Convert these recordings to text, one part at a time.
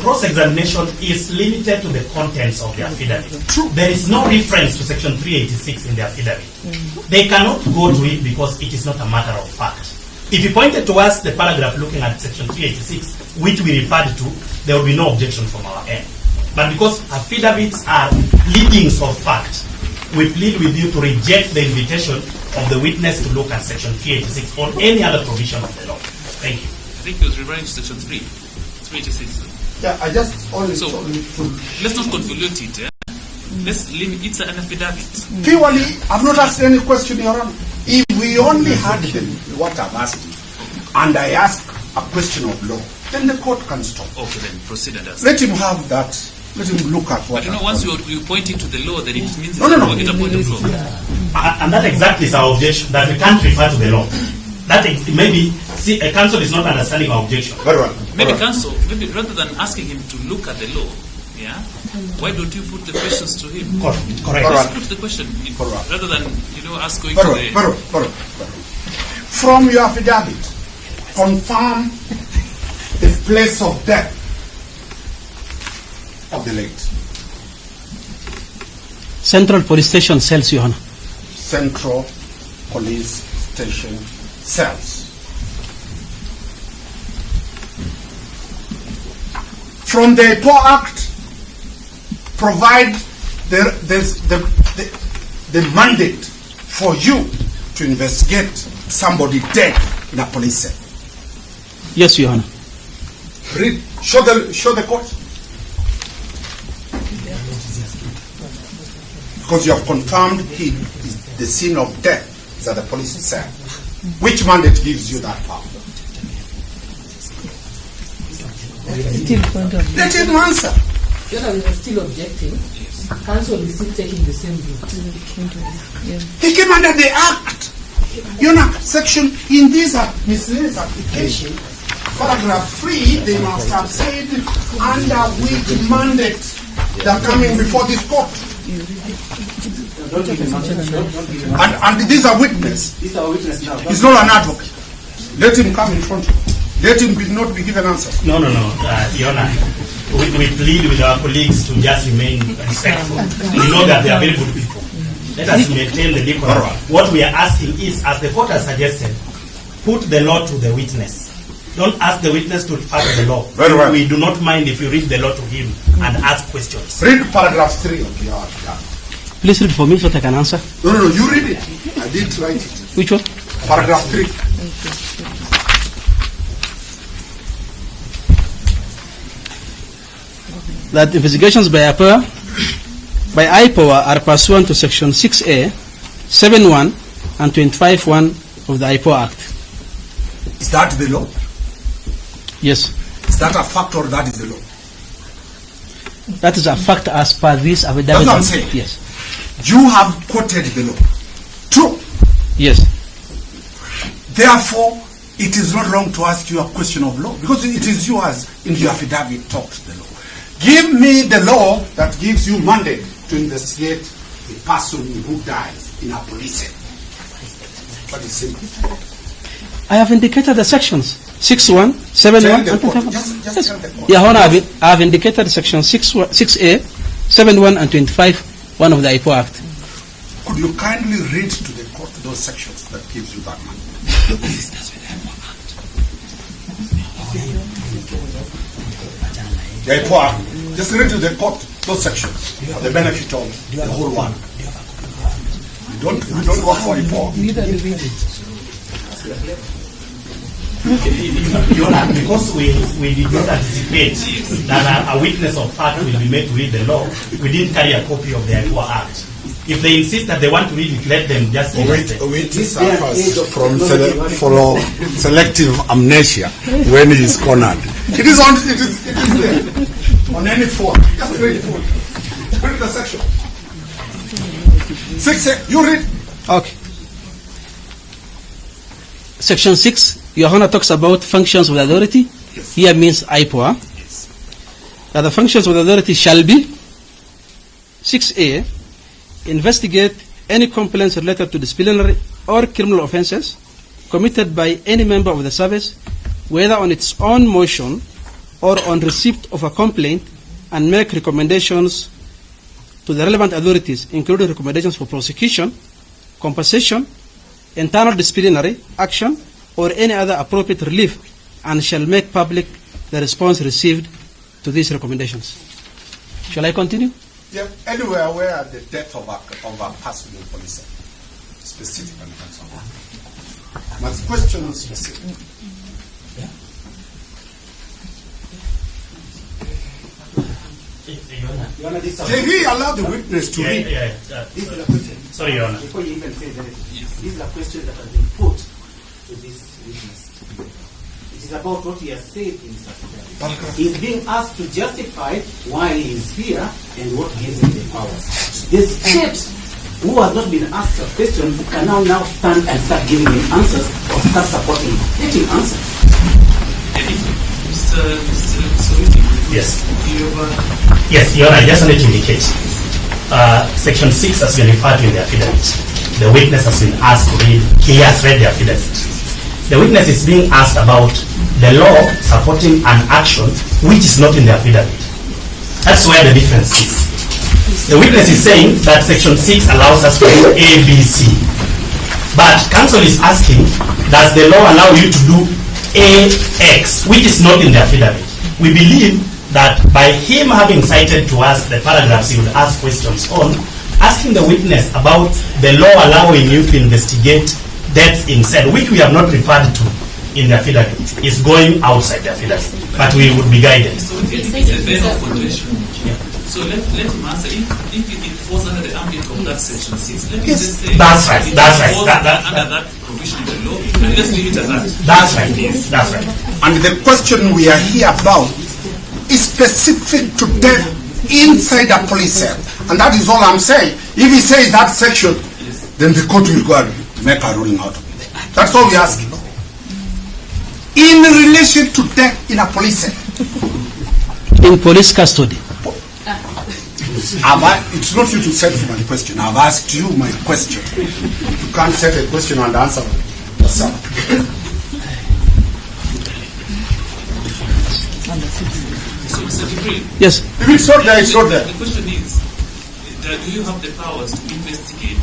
cross-examination is limited to the contents of the affidavit. True. There is no reference to Section 386 in the affidavit. They cannot go to it because it is not a matter of fact. If you pointed to us the paragraph looking at Section 386, which we referred to, there will be no objection from our end. But because affidavits are leadings of fact, we plead with you to reject the invitation of the witness to look at Section 386 or any other provision of the law. Thank you. I think he was referring to Section 386. Yeah, I just only So, told you to... let's not convolute it. Eh? Let's limit. It's an affidavit. Purely, I've not asked any question, Your Honor. If we only had what I've asked you, and I ask a question of law, then the court can stop. Okay, then proceed and ask. Let him have that. Let him look at what. But once you pointing to the law, then it means No. it's a point of law. And that exactly is our objection, that we can't refer to the law. That maybe, see, a counsel is not understanding our objection. Very well. Maybe counsel, maybe rather than asking him to look at the law, yeah, why don't you put the questions to him? Correct. Just put the question rather than us going Very well. From your affidavit, confirm the place of death of the late. Central Police Station cells, Your Honor. Central Police Station cells. From the POA Act, provide the mandate for you to investigate somebody dead in a police cell. Yes, Your Honor. Read, show the court. Because you have confirmed the scene of death is at the police cell. Which mandate gives you that power? Let him answer. We are still objecting. Counsel is still taking the same route. He came under the Act. You know, section in this miscellaneous application, paragraph 3, they must have said under which mandate they are coming before this court. And this is a witness. He's not an advocate. Let him come in front of you. Let him not be given answers. No, Your Honor. We plead with our colleagues to just remain respectful. We know that they are very good people. Let us maintain the decorum. What we are asking is, as the court has suggested, put the law to the witness. Don't ask the witness to refer to the law. Very well. We do not mind if you read the law to him and ask questions. Read paragraph 3 of the Act. Please read for me so that I can answer. No, you read it. I didn't write it. Which one? Paragraph 3. That investigations by IPOA are pursuant to Section 6A, 7.1, and 25.1 of the IPOA Act. Is that the law? Yes. Is that a fact or that is the law? That is a fact as per this affidavit. That's what I'm saying. Yes. You have quoted the law. True. Yes. Therefore, it is not wrong to ask you a question of law because it is you as in your affidavit talked the law. Give me the law that gives you mandate to investigate the person who dies in a police cell. What is it? I have indicated the sections 6.1, 7.1, and 25. Just tell the court. Yeah, Honor, I have indicated section 6A, 7.1, and 25.1 of the IPOA Act. Could you kindly read to the court those sections that gives you that mandate? The IPOA Act. Just read to the court those sections for the benefit of the whole one. We don't work for IPOA. Because we did not anticipate that a witness of fact will be made to read the law, we didn't carry a copy of the IPOA Act. If they insist that they want to read it, let them just read it. We suffers from selective amnesia when he is cornered. It is there. On any phone. Just read it. Read the section. 6, you read. Okay. Section 6, Your Honor talks about functions of the authority. Yes. Here means IPOA. Yes. That the functions of the authority shall be 6A, investigate any complaints related to disciplinary or criminal offenses committed by any member of the service, whether on its own motion or on receipt of a complaint and make recommendations to the relevant authorities, including recommendations for prosecution, compensation, internal disciplinary action, or any other appropriate relief, and shall make public the response received to these recommendations. Shall I continue? Yeah, anywhere where the death of a person in police, specific and so on. My question is specific. Did he allow the witness to read? This is a question. Sorry, Your Honor. Before you even say that, this is a question that has been put to this witness. It is about what he has said in his affidavit. He is being asked to justify why he is here and what gives him the powers. The state, who has not been asked a question, can now stand and start giving him answers or start supporting him, getting answers. Yes. Yes, Your Honor, I just wanted to indicate. Section 6 has been referred to in the affidavit. The witness has been asked to read, he has read the affidavit. The witness is being asked about the law supporting an action which is not in the affidavit. That's where the difference is. The witness is saying that Section 6 allows us to do A, B, C. But counsel is asking, does the law allow you to do A, X, which is not in the affidavit? We believe that by him having cited to us the paragraphs he would ask questions on, asking the witness about the law allowing you to investigate deaths in cell, which we have not referred to in the affidavit, is going outside the affidavit. But we would be guided. So it's a bed of contention. So let him answer. If it falls under the ambit of that Section 6, let me just say That's right. That's right. Under that provision of the law, and let's leave it as that. That's right. Yes. That's right. And the question we are here about is specific to death inside a police cell. And that is all I'm saying. If he says that section, then the court will go and make a ruling out of it. That's all we're asking. In relation to death in a police cell. In police custody. It's not you to set my question. I've asked you my question. You can't set a question and answer yourself. So, Mr. Jibril, Yes. If it's not there, it's not there. the question is, do you have the powers to investigate?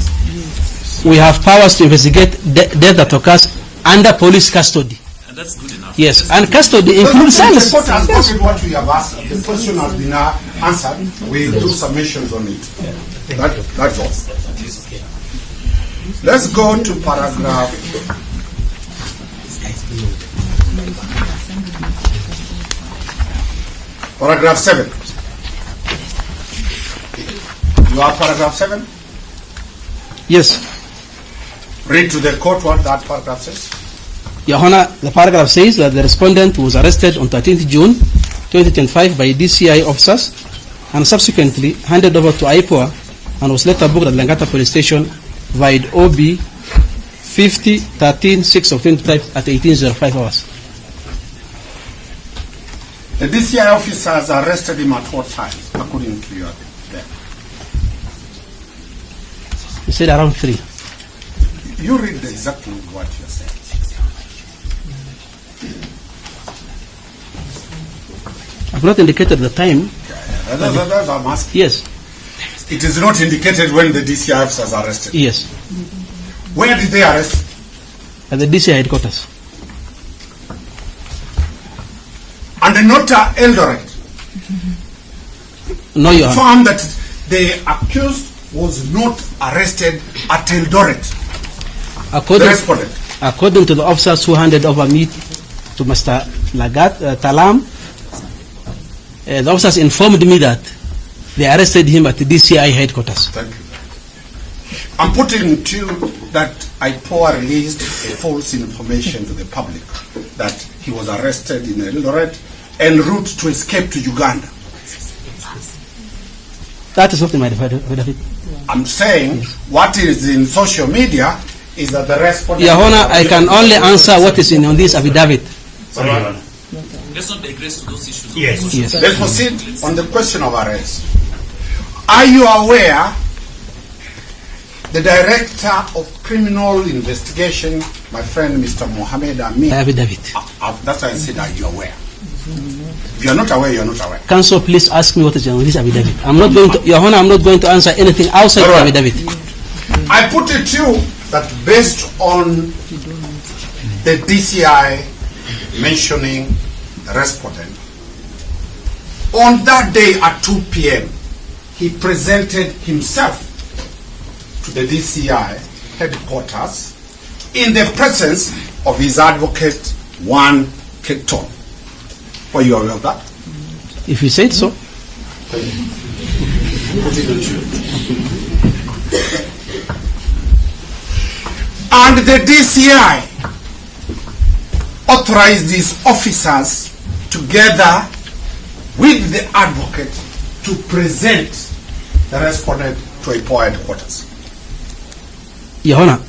We have powers to investigate death that occurs under police custody. And that's good enough. Yes, and custody includes The cells. court has gotten what we have asked. The question has been answered. We'll do submissions on it. That's all. Let's go to paragraph. Paragraph 7. You have paragraph 7? Yes. Read to the court what that paragraph says. Your Honor, the paragraph says that the respondent was arrested on 13th June 2025 by DCI officers and subsequently handed over to IPOA and was later booked at Langata Police Station via OB 50-13-6 of 25 at 18:05 hours. The DCI officers arrested him at what time, according to your there? He said around 3. You read exactly what you're saying. I've not indicated the time. That's I'm asking. Yes. It is not indicated when the DCI officers arrested. Yes. Where did they arrest? At the DCI headquarters. And not Eldoret. No, Your Honor. Found that the accused was not arrested at Eldoret. The respondent. According to the officers who handed over me to Mr. Taalam, the officers informed me that they arrested him at the DCI headquarters. Thank you. I'm putting to you that IPOA released a false information to the public that he was arrested in Eldoret en route to escape to Uganda. That is not in my affidavit. I'm saying what is in social media is that the respondent... Your Honor, I can only answer what is in on this affidavit. Sorry, Your Honor. Let's not digress to those issues. Yes. Yes. Let's proceed on the question of arrest. Are you aware the Director of Criminal Investigation, my friend Mr. Mohammed Amin... Affidavit. That's why I said, are you aware? If you are not aware, you are not aware. Counsel, please ask me what is on this affidavit. I'm not going to, Your Honor, I'm not going to answer anything outside the affidavit. I put it to you that based on the DCI mentioning the respondent, on that day at 2 p.m., he presented himself to the DCI headquarters in the presence of his advocate, One Keton. Were you aware of that? If you said so. And the DCI authorized these officers together with the advocate to present the respondent to IPOA headquarters. Your Honor,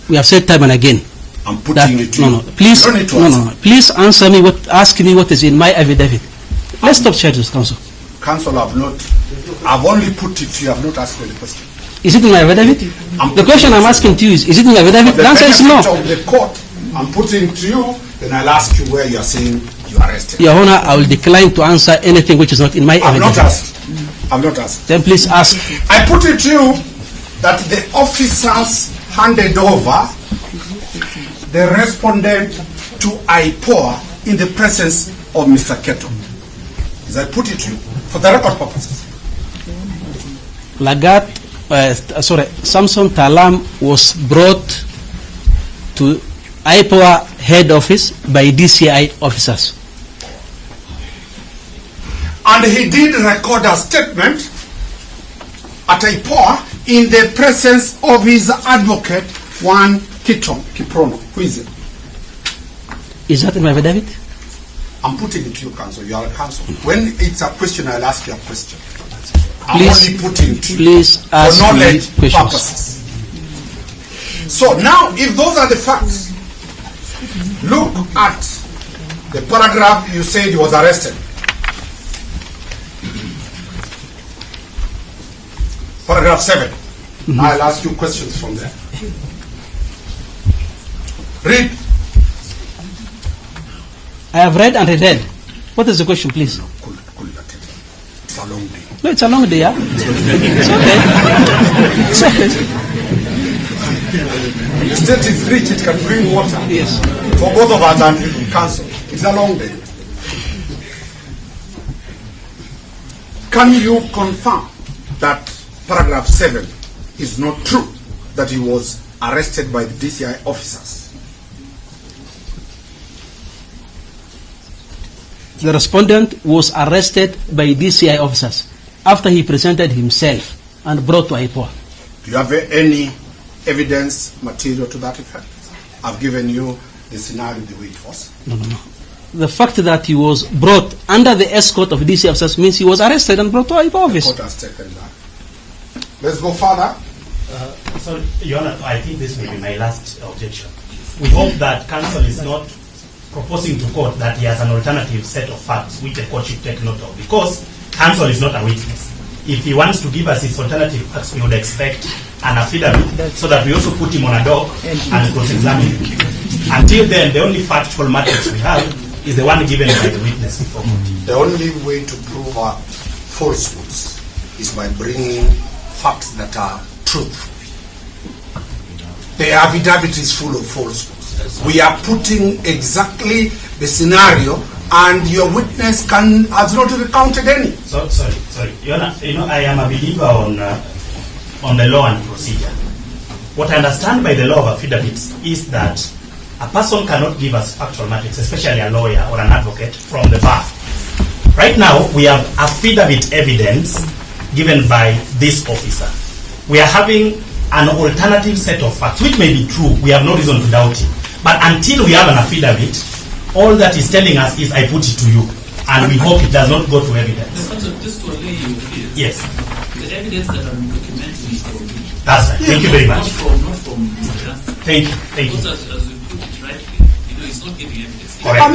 we have said time and again. I'm putting it to you. Please, You don't need to answer. please answer me. Ask me what is in my affidavit. Let's stop charges, Counsel. Counsel, I've only put it to you. I've not asked you the question. Is it in my affidavit? The question I'm asking to you is it in my affidavit? The answer is no. Of the court, I'm putting it to you, then I'll ask you where you are saying you are arrested. Your Honor, I will decline to answer anything which is not in my I've affidavit. not asked. I've not asked. Then please ask. I put it to you that the officers handed over the respondent to IPOA in the presence of Mr. Keto. As I put it to you, for the record purposes. Samson Taalam was brought to IPOA head office by DCI officers. And he did record a statement at IPOA in the presence of his advocate, One Kiprono. Who is it? Is that in my affidavit? I'm putting it to you, counsel. You are a counsel. When it's a question, I'll ask you a question. Please, I'm only putting it to you please ask for knowledge me questions. purposes. So now, if those are the facts, look at the paragraph you said he was arrested. Paragraph 7. Now I'll ask you questions from there. Read. I have read and read. What is the question, please? It's a long day. No, it's a long day, yeah? It's okay. It's okay. The state is rich, it can bring water. Yes. For both of us and council. It's a long day. Can you confirm that paragraph 7 is not true, that he was arrested by the DCI officers? The respondent was arrested by DCI officers after he presented himself and brought to IPOA. Do you have any evidence material to that effect? I've given you the scenario the way it was. No. The fact that he was brought under the escort of DCI officers means he was arrested and brought to IPOA office. The court has taken that. Let's go further. Sorry, Your Honor, I think this may be my last objection. We hope that counsel is not proposing to court that he has an alternative set of facts which the court should take note of, because counsel is not a witness. If he wants to give us his alternative facts, we would expect an affidavit so that we also put him on a dock and cross-examine him. Until then, the only factual matrix we have is the one given by the witness before court. The only way to prove falsehoods is by bringing facts that are truthful. The affidavit is full of falsehoods. We are putting exactly the scenario, and your witness has not recounted any. Sorry. Your Honor, I am a believer on the law and procedure. What I understand by the law of affidavits is that a person cannot give us factual matters, especially a lawyer or an advocate, from the bar. Right now, we have affidavit evidence given by this officer. We are having an alternative set of facts, which may be true. We have no reason to doubt it. But until we have an affidavit, all that is telling us is I put it to you. And we hope it does not go to evidence. Just to allay you here. Yes. The evidence that I'm documenting is from me. That's right. Thank you very much. Not from Mr. Johnson. Thank you. Because as we put it rightly, he's not giving evidence. Correct.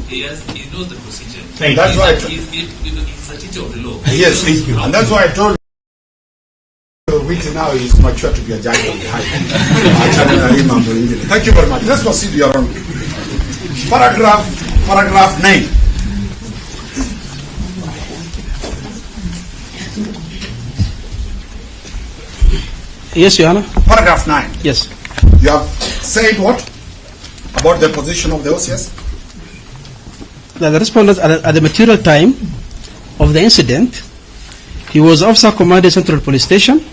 He knows the procedure. Thank you. That's why He's a teacher of the law. Yes, thank you. And that's why I told you, which now is mature to be a judge of the high court. Thank you very much. Let's proceed, Your Honor. Paragraph 9. Yes, Your Honor. Paragraph 9. Yes. You have said what? About the position of the OCS? That the respondent at the material time of the incident, he was officer commanding Central Police Station,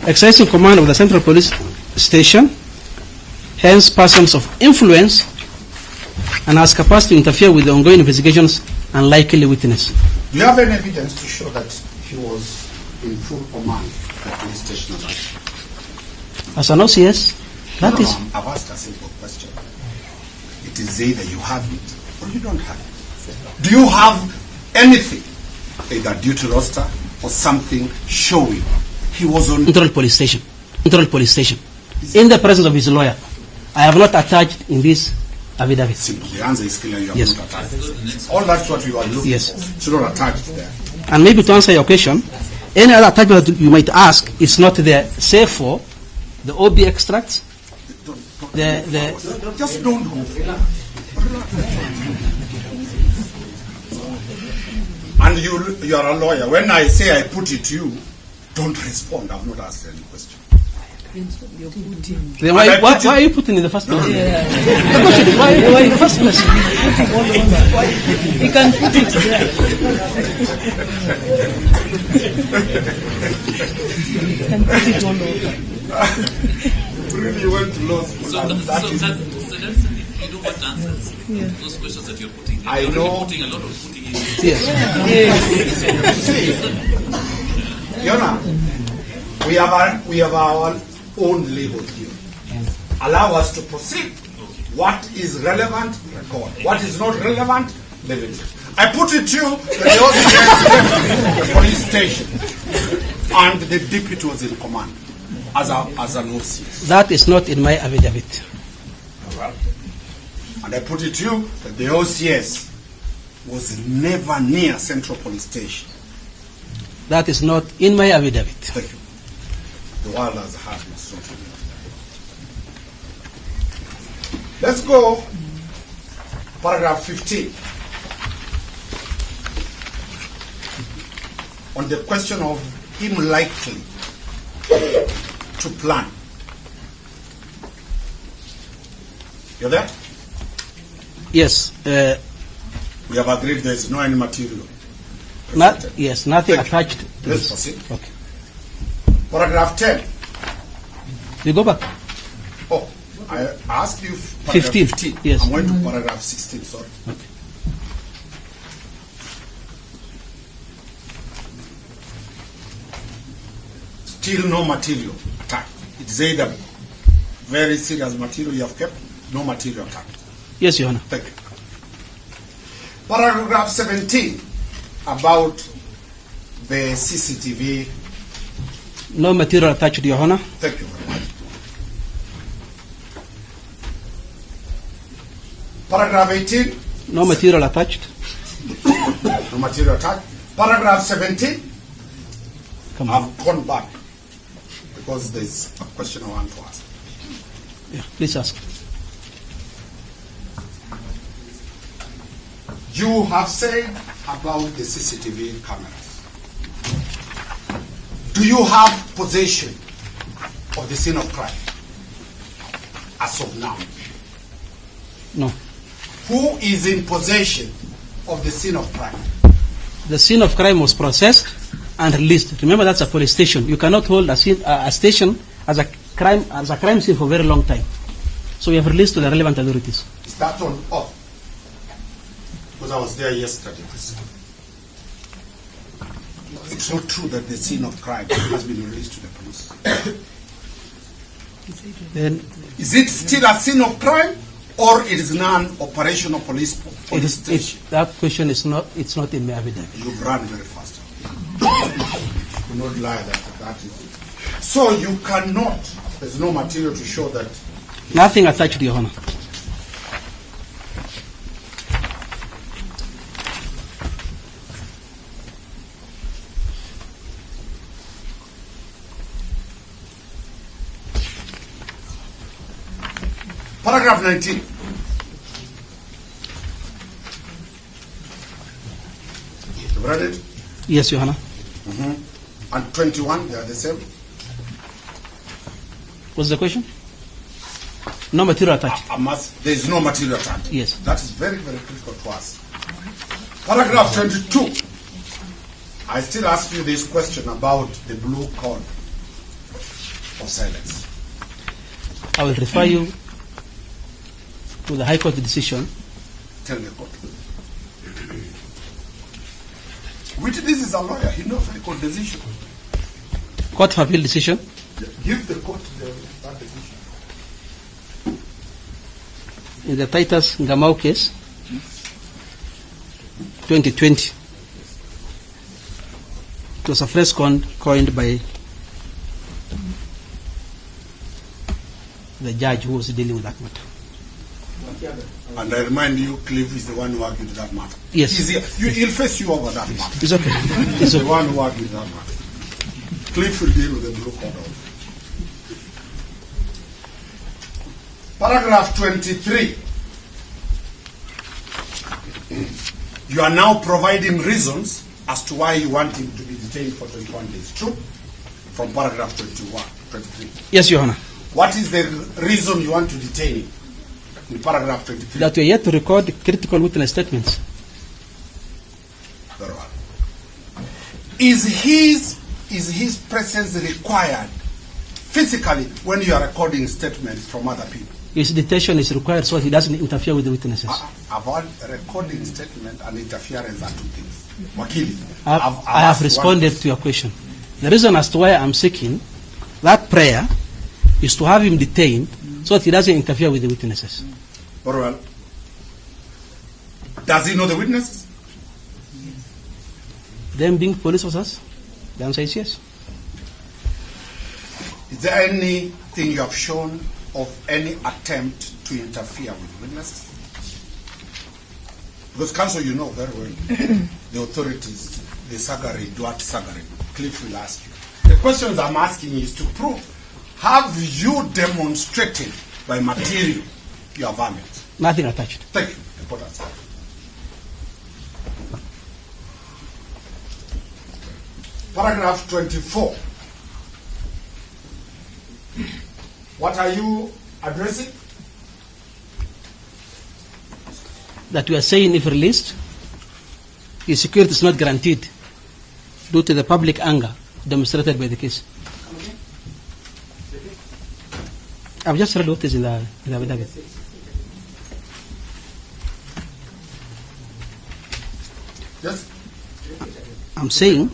exercising command of the Central Police Station, hence persons of influence, and has capacity to interfere with the ongoing investigations and likely witness. Do you have any evidence to show that he was in full command of the police station? As an OCS, that is. I've asked a simple question. It is either you have it or you don't have it. Do you have anything, either due to roster or something showing he was on Central Police Station. Central Police Station. In the presence of his lawyer. I have not attached in this affidavit. simple? The answer is clear. You have Yes. not attached. All that's what you are looking Yes. for. It's not attached there. And maybe to answer your question, any other attachment that you might ask is not there, save for the OB extracts, Just don't move. And you are a lawyer. When I say I put it to you, don't respond. I've not asked any question. then why are you putting in the first place? The question is, why are you putting in the first place? You can put it there. You can put it all over. Really went to law school. So that's if you don't want answers to those questions that you're putting. I You're know. already putting a lot of putting in. Yes. Yona, we have our own legal here. Allow us to proceed. What is relevant, record. What is not relevant, leave it. I put it to you that the OCS left the police station and the deputy was in command as an OCS. That is not in my affidavit. And I put it to you that the OCS was never near Central Police Station. That is not in my affidavit. Thank you. The world has had its own. Let's go, paragraph 15. On the question of him likely to plan. You're there? Yes. We have agreed there is no any material. Yes, nothing Thank you. attached to Let's this. proceed. Okay. Paragraph 10. You go back. Oh, I asked you paragraph 15, 15. yes. I'm going to paragraph 16, sorry. Okay. Still no material attacked. It's either very serious material you have kept, no material attacked. Yes, Your Honor. Thank you. Paragraph 17 about the CCTV. No material attached, Your Honor. Thank you very much. Paragraph 18, No material attached. no material attacked. Paragraph 17, Come on. I've gone back because there's a question I want to ask. Yeah, please ask. You have said about the CCTV cameras. Do you have possession of the scene of crime as of now? No. Who is in possession of the scene of crime? The scene of crime was processed and released. Remember, that's a police station. You cannot hold a station as a crime scene for a very long time. So we have released to the relevant authorities. Is that on off? Because I was there yesterday. It's not true that the scene of crime has been released to the police. Then Is it still a scene of crime, or it is non-operational police station? that question is not. It's not in my affidavit. You've run very fast. You not lie that is it. So you cannot. There's no material to show that. Nothing attached, Your Honor. Paragraph 19. You've read it? Yes, Your Honor. And 21, they are the same. What's the question? No material attached. There is no material attached. Yes. That is very, very critical to us. Paragraph 22. I still ask you this question about the blue code of silence. I will refer you to the High Court decision. Tell the court. Which this is a lawyer, he knows High Court decision. Court of Appeal decision. Give the court that decision. In the Titus Ngamau case, 2020. It was a phrase coined by the judge who was dealing with that matter. And I remind you, Cliff is the one who argued that matter. Yes. He'll face you over that matter. It's okay. He's the one who argued that matter. Cliff will deal with the blue code. Paragraph 23. You are now providing reasons as to why you want him to be detained for 21 days. True? From paragraph 23. Yes, Your Honor. What is the reason you want to detain him? In paragraph 23. That we are yet to record critical witness statements. Very well. Is his presence required physically when you are recording statements from other people? His detention is required so he doesn't interfere with the witnesses. About recording statement and interference are two things. Wakili, I have responded to your question. The reason as to why I'm seeking that prayer is to have him detained so that he doesn't interfere with the witnesses. Very well. Does he know the witnesses? Them being police officers? The answer is yes. Is there anything you have shown of any attempt to interfere with witnesses? Because, counsel, you know very well the authorities, the Sagari, Duat Sagari, Cliff will ask you. The questions I'm asking is to prove, have you demonstrated by material your vermin? Nothing attached. Thank you. Important. Paragraph 24. What are you addressing? That we are saying if released, his security is not guaranteed due to the public anger demonstrated by the case. I've just read what is in the affidavit. Yes. I'm saying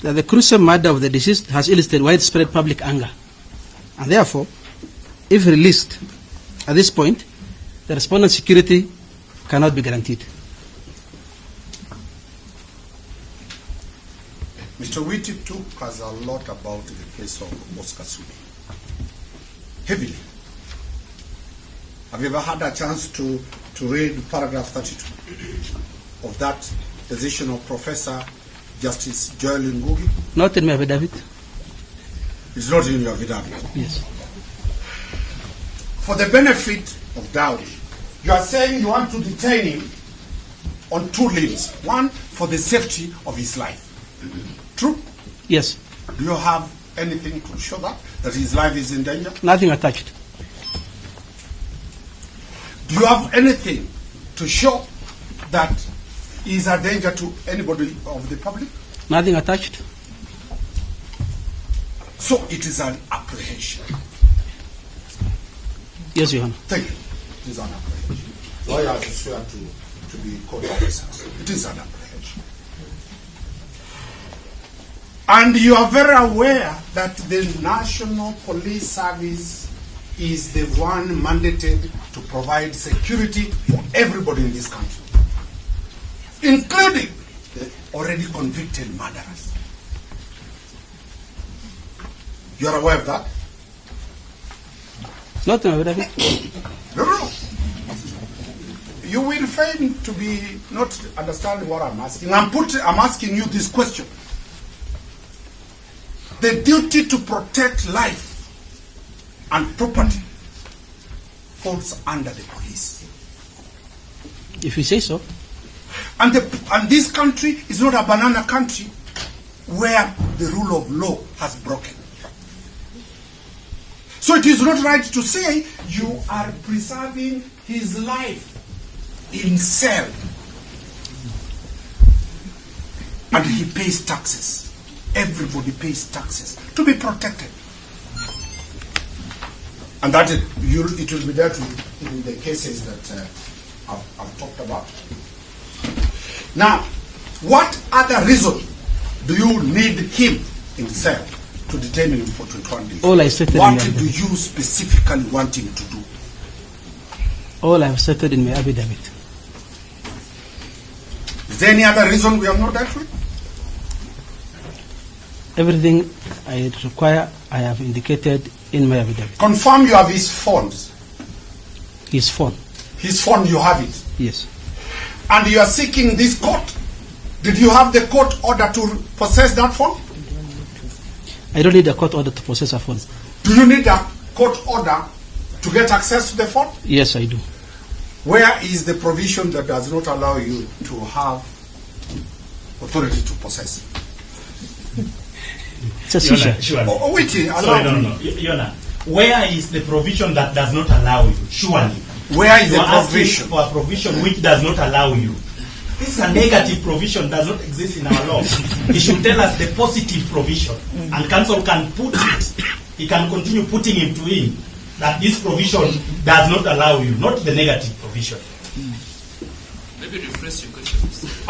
that the gruesome murder of the deceased has elicited widespread public anger. And therefore, if released at this point, the respondent's security cannot be guaranteed. Mr. Witty took us a lot about the case of Oscar Sudi. Heavily. Have you ever had a chance to read paragraph 32 of that decision of Professor Justice Joel Ngugi? Not in my affidavit. It's not in your affidavit. Yes. For the benefit of doubt, you are saying you want to detain him on two limbs. One, for the safety of his life. True? Yes. Do you have anything to show that his life is in danger? Nothing attached. Do you have anything to show that he is a danger to anybody of the public? Nothing attached. So it is an apprehension. Yes, Your Honor. Thank you. It is an apprehension. Lawyers swear to be court officers. It is an apprehension. And you are very aware that the National Police Service is the one mandated to provide security for everybody in this country, including the already convicted murderers. You are aware of that? Not in my affidavit. No. You will fail to be not understanding what I'm asking. I'm asking you this question. The duty to protect life and property falls under the police. If you say so. And this country is not a banana country where the rule of law has broken. So it is not right to say you are preserving his life in cell and he pays taxes. Everybody pays taxes to be protected. And that it will be there in the cases that I've talked about. Now, what other reason do you need him in cell to detain him for 21 days? All I stated what in do you specifically want him to do? All I've stated in my affidavit. Is there any other reason we have not dealt with? Everything I require, I have indicated in my affidavit. Confirm you have his phones. His phone. His phone, you have it. Yes. And you are seeking this court. Did you have the court order to possess that phone? I don't need a court order to possess a phone. Do you need a court order to get access to the phone? Yes, I do. Where is the provision that does not allow you to have authority to possess? It's a seizure. Oh, wait, sorry, no. Yona, where is the provision that does not allow you? Surely. Where is you the are asking provision? for a provision which does not allow you. This is a negative provision, does not exist in our law. He should tell us the positive provision, and council can put it. He can continue putting it to him that this provision does not allow you, not the negative provision. Maybe rephrase your question.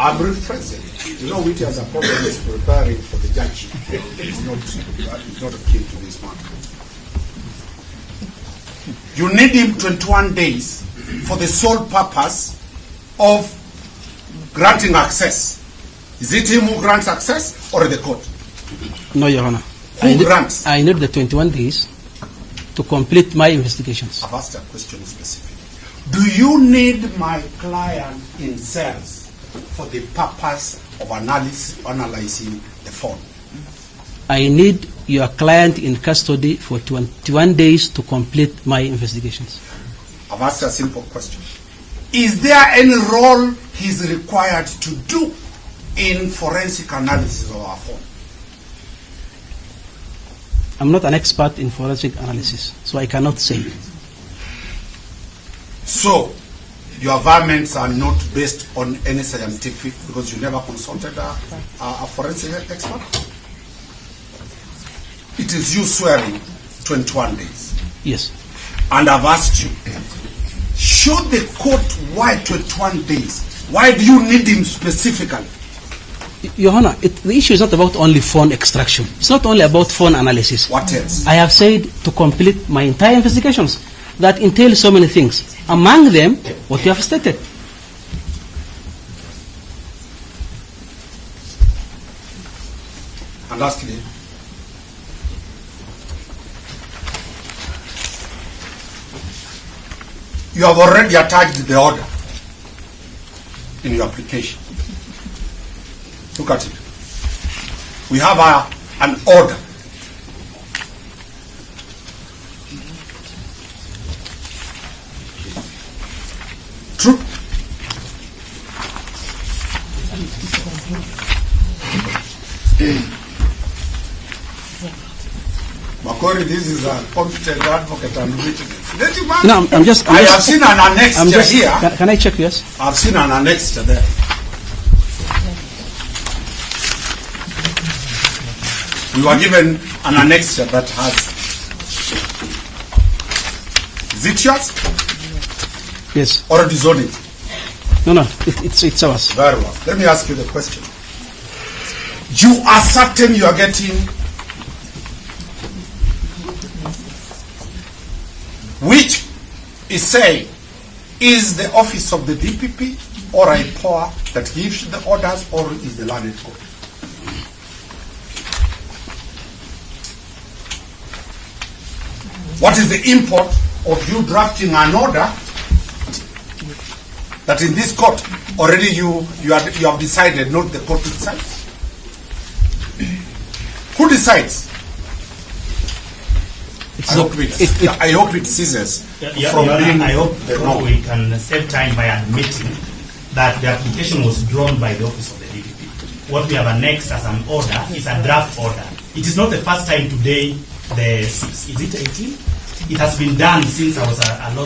I'm rephrasing. You know, which has a problem is preparing for the judge. It's not a key to this matter. You need him 21 days for the sole purpose of granting access. Is it him who grants access or the court? No, Your Honor. Who grants? I need the 21 days to complete my investigations. I've asked a question specifically. Do you need my client in cells for the purpose of analyzing the phone? I need your client in custody for 21 days to complete my investigations. I've asked a simple question. Is there any role he's required to do in forensic analysis of our phone? I'm not an expert in forensic analysis, so I cannot say. So, your varmints are not based on any scientific, because you never consulted a forensic expert? It is you swearing 21 days. Yes. And I've asked you, should the court why 21 days? Why do you need him specifically? Your Honor, the issue is not about only phone extraction. It's not only about phone analysis. What else? I have said to complete my entire investigations that entail so many things. Among them, what you have stated. And lastly, you have already attached the order in your application. Look at it. We have an order. True. Makori, this is a competent advocate and witness. Let him answer. No, I have seen an annexure here. Can I check, yes? I've seen an annexure there. We were given an annexure that has. Is it yours? Yes. Or is on it? No, it's ours. Very well. Let me ask you the question. You are certain you are getting which is saying is the office of the DPP or a power that gives the orders, or is the landed court? What is the import of you drafting an order that in this court already you have decided, not the court itself? Who decides? I hope it ceases from being. I hope we can save time by admitting that the application was drawn by the office of the DPP. what we have annexed as an order is a draft order. It is not the first time today, the 6, is it 18? It has been done since I was a law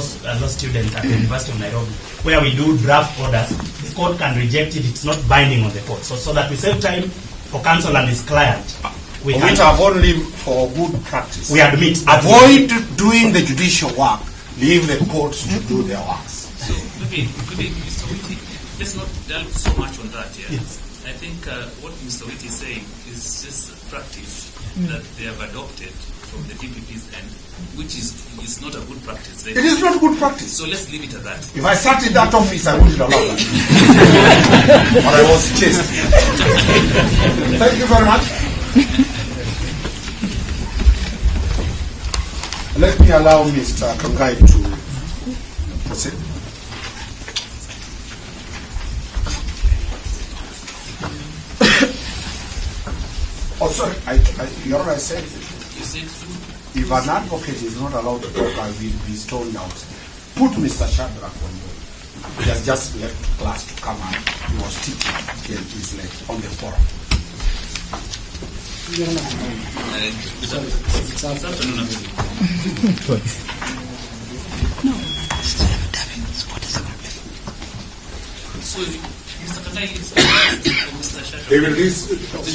student at the University of Nairobi, where we do draft orders. The court can reject it, it's not binding on the court. So that we save time for counsel and his client. We Which have only for good practice. We admit. Avoid doing the judicial work. Leave the courts to do their works. So maybe Mr. Whitty, let's not delve so much on that here. Yes. I think what Mr. Whitty is saying is just a practice that they have adopted from the DPP's end, which is not a good practice. It is not good practice. So let's leave it at that. If I sat in that office, I wouldn't allow that. But I was chased. Thank you very much. Let me allow Mr. Kangai to proceed. Oh, sorry. Your Honor, I said, if an advocate is not allowed to talk, I will be stoned out. Put Mr. Shadrach on board. He has just left class to come out. He was teaching till he's late on the forum. So, Mr. Kangai is Mr. Shadrach. They will release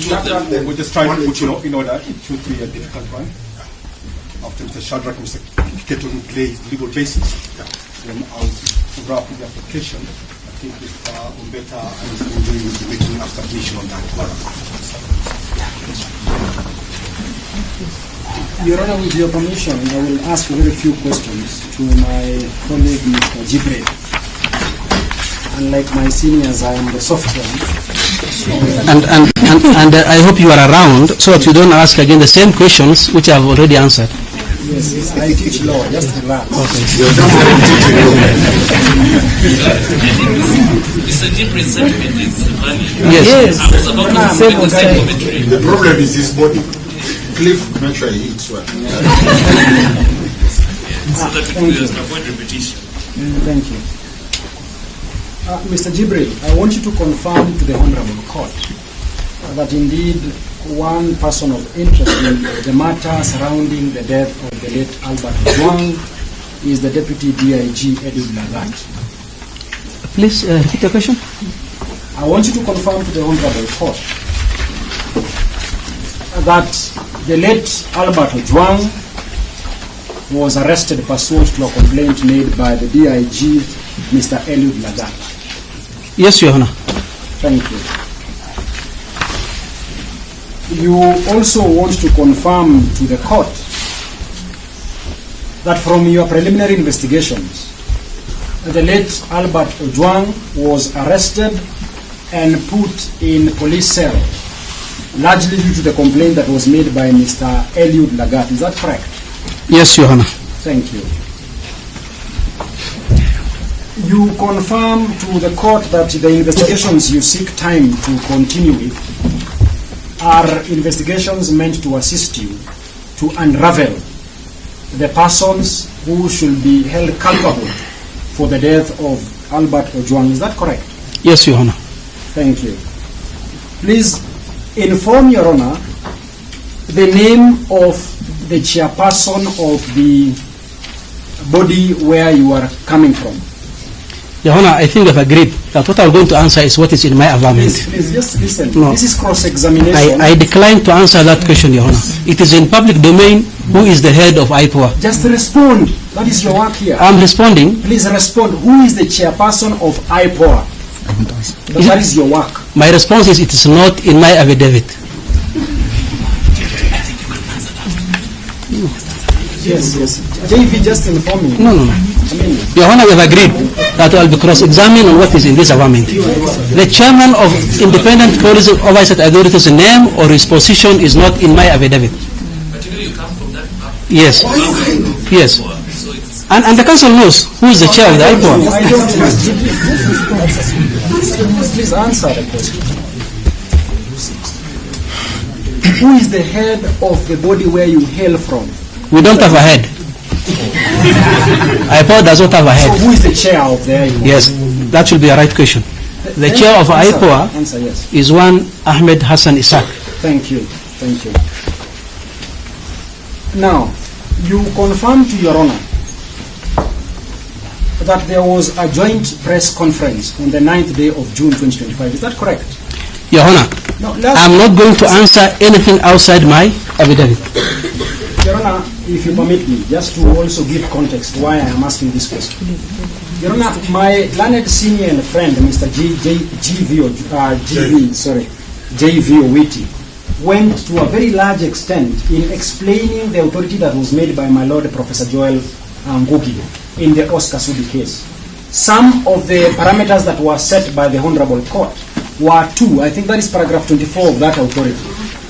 Shadrach, then We're just trying to put in order. It should be a difficult one. After Mr. Shadrach, Mr. Kiketo will play his legal basis. Then I'll wrap up the application. I think Mr. Umbeta and Mr. Njui will be making a submission on that. Your Honor, with your permission, I will ask very few questions to my colleague, Mr. Jibril. Unlike my seniors, I am the soft one. And I hope you are around so that you don't ask again the same questions which I have already answered. Yes, I teach law, just relax. Okay. Mr. Jibrin's sentiment is valid. Yes. I was about to say the same commentary. The problem is his body. Cliff, make sure he eats well. So that we can avoid repetition. Thank you. Mr. Jibril, I want you to confirm to the Honorable Court that indeed one person of interest in the matter surrounding the death of the late Albert Ojwang is the Deputy DIG Edward Lagat. Please repeat the question. I want you to confirm to the Honorable Court that the late Albert Ojwang was arrested pursuant to a complaint made by the DIG, Mr. Eliud Lagat. Yes, Your Honor. Thank you. You also want to confirm to the court that from your preliminary investigations, the late Albert Ojwang was arrested and put in police cell, largely due to the complaint that was made by Mr. Eliud Lagat. Is that correct? Yes, Your Honor. Thank you. You confirm to the court that the investigations you seek time to continue with are investigations meant to assist you to unravel the persons who should be held culpable for the death of Albert Ojwang. Is that correct? Yes, Your Honor. Thank you. Please inform Your Honor the name of the chairperson of the body where you are coming from. Your Honor, I think we've agreed that what I'm going to answer is what is in my avowment. Please just listen. No. This is cross-examination. I decline to answer that question, Your Honor. It is in public domain. Who is the head of IPOA? Just respond. That is your work here. I'm responding. Please respond. Who is the chairperson of IPOA? That is your work. My response is it is not in my affidavit. Yes. JV just inform me. No. Your Honor, we have agreed that I will be cross-examined on what is in this avowment. The chairman of Independent Police Oversight Authority's name or his position is not in my affidavit. But you know you come from that background. Yes. Yes. So it's And the council knows who is the chair of the IPOA. Please answer the question. Who is the head of the body where you hail from? We don't have a head. IPOA does not have a So head. who is the chair of there? Yes, that should be a right question. The chair of IPOA Answer, yes. is one Ahmed Hassan Isaac. Thank you. Thank you. Now, you confirm to Your Honor that there was a joint press conference on the 9th day of June 2025. Is that correct? Your Honor, No, I'm not going to answer anything outside my affidavit. Your Honor, if you permit me, just to also give context why I am asking this question. Your Honor, my learned senior and friend, Mr. J.V. Owiti, went to a very large extent in explaining the authority that was made by my Lord Professor Joel Ngugi in the Oscar Sudi case. Some of the parameters that were set by the Honorable Court were two. I think that is paragraph 24 of that authority.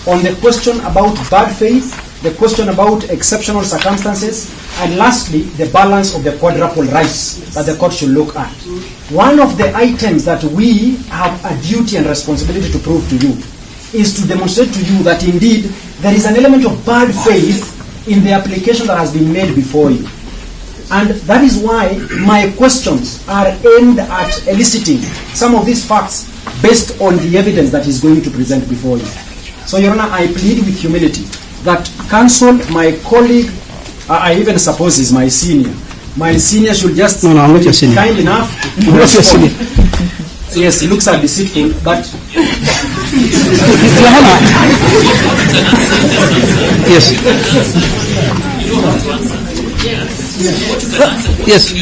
On the question about bad faith, the question about exceptional circumstances, and lastly, the balance of the quadruple rights that the court should look at. One of the items that we have a duty and responsibility to prove to you is to demonstrate to you that indeed there is an element of bad faith in the application that has been made before you. And that is why my questions are aimed at eliciting some of these facts based on the evidence that is going to present before you. So, Your Honor, I plead with humility that counsel, my colleague, I even suppose he's my senior. My senior should just No, I'm not your senior. kind enough to I'm not your respond. senior. Yes, he looks are deceitful, but Your Honor, yes. Yes.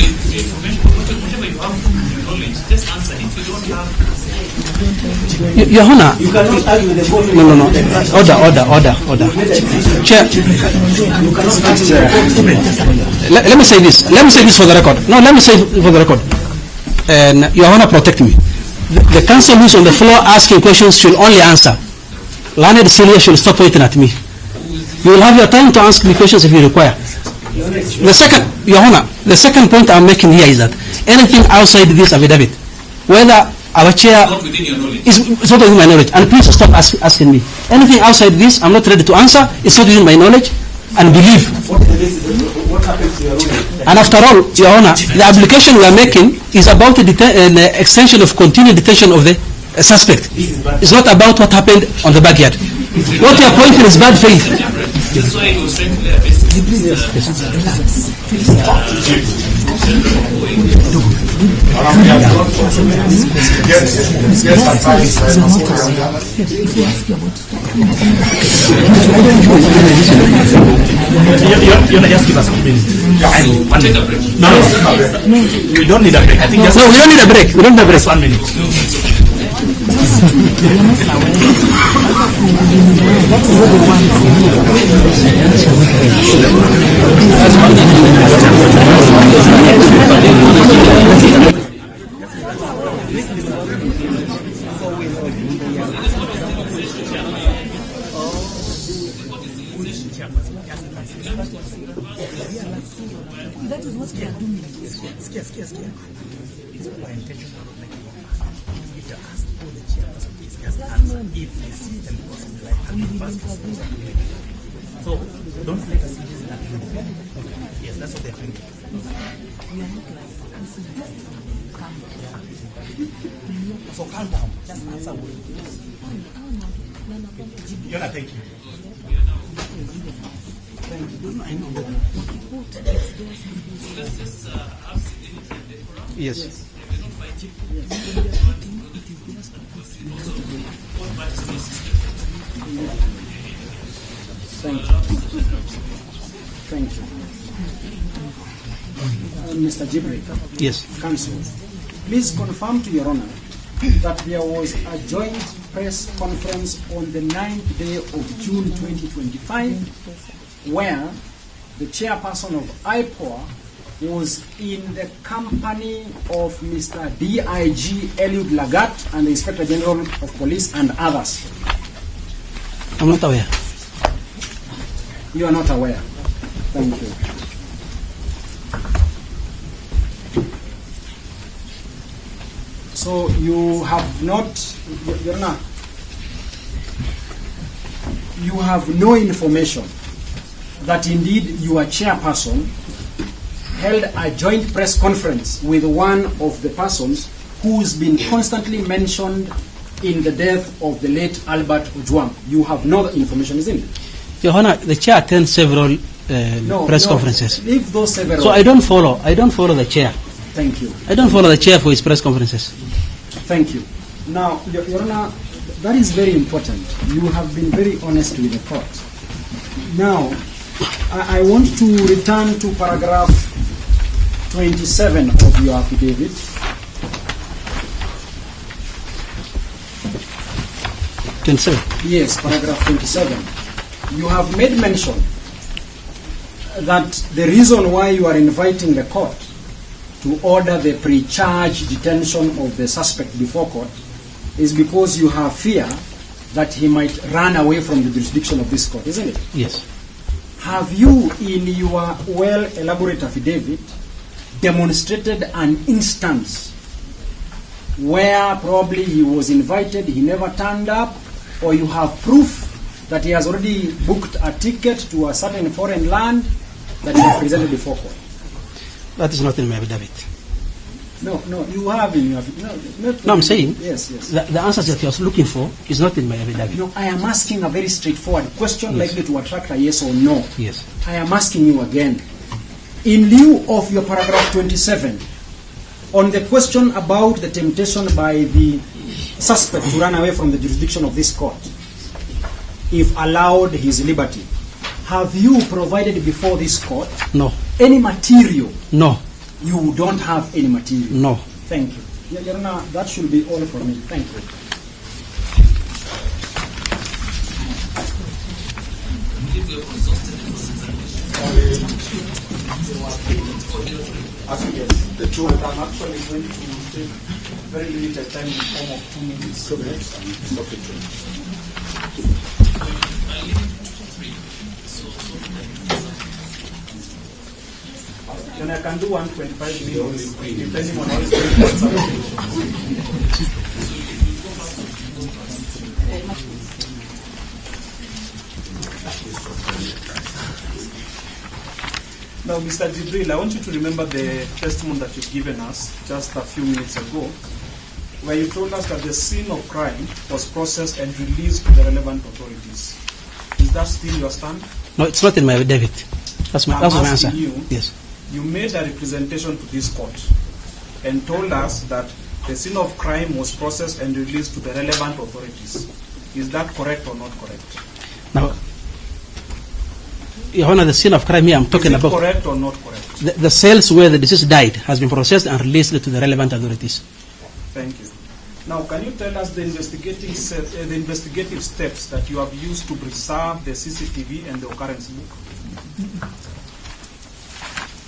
Your Honor. You cannot argue with the court. No. Order. Chair. Let me say this. Let me say this for the record. No, let me say it for the record. And Your Honor, protect me. The counsel who's on the floor asking questions should only answer. Learned senior should stop pointing at me. You will have your time to ask me questions if you require. The second, Your Honor, the second point I'm making here is that anything outside this affidavit, whether our chair Not within your knowledge. it's not within my knowledge, and please stop asking me. Anything outside this, I'm not ready to answer. It's not within my knowledge, and believe. What happens to your ruling? And after all, Your Honor, the application we are making is about an extension of continued detention of the suspect. It's not about what happened on the backyard. What you are pointing is bad faith. That's why it was trying to lay a basis. You just give us 1 minute. One Take minute. a break. No, we don't need a break. I think just No, we don't need a break. We don't need a break. just 1 minute. That is what we are doing. It's our intention to make it more. If you ask all the chairperson, please just answer. If they see them crossing the line, and the first so don't let us see this that yes, that's what they're doing. We are not like this. Calm down. So calm down. Just answer what it is. Yona, thank you. Yes. thank you. Mr. Jibril, Yes. counsel, please confirm to Your Honor that there was a joint press conference on the 9th day of June 2025 where the chairperson of IPOA was in the company of Mr. D.I.G. Eliud Lagat and the Inspector General of Police and others. I'm not aware. You are not aware. Thank you. So you have not, Your Honor, you have no information that indeed your chairperson held a joint press conference with one of the persons who's been constantly mentioned in the death of the late Albert Ojwang. You have no information, isn't it? Your Honor, the chair attends several press conferences. Leave those several. So I don't follow the chair. Thank you. I don't follow the chair for his press conferences. Thank you. Now, Your Honor, that is very important. You have been very honest with the court. Now, I want to return to paragraph 27 of your affidavit. Yes, paragraph 27. You have made mention that the reason why you are inviting the court to order the pre-charge detention of the suspect before court is because you have fear that he might run away from the jurisdiction of this court, isn't it? Yes. Have you, in your well-elaborate affidavit, demonstrated an instance where probably he was invited, he never turned up, or you have proof that he has already booked a ticket to a certain foreign land that he has presented before court? That is not in my affidavit. No, you have in your affidavit. No, I'm saying yes. The answers that you're looking for is not in my affidavit. No, I am asking a very straightforward question, Yes. likely to attract a yes or no. Yes. I am asking you again. In lieu of your paragraph 27, on the question about the temptation by the suspect to run away from the jurisdiction of this court, if allowed his liberty, have you provided before this court No. any material? No. You don't have any material? No. Thank you. Your Honor, that should be all for me. Thank you. The two. I'm actually going to take very limited time in the form of 2 minutes. Then I can do 125 minutes, depending on how it's going Now, Mr. Jibril, I want you to remember the testimony that you've given us just a few minutes ago, where you told us that the scene of crime was processed and released to the relevant authorities. Is that still your stand? No, it's not in my affidavit. That's my answer. Yes. You made a representation to this court and told us that the scene of crime was processed and released to the relevant authorities. Is that correct or not correct? Now, Your Honor, the scene of crime here I'm talking about. Is it correct or not correct? The cells where the deceased died has been processed and released to the relevant authorities. Thank you. Now, can you tell us the investigative steps that you have used to preserve the CCTV and the occurrence book?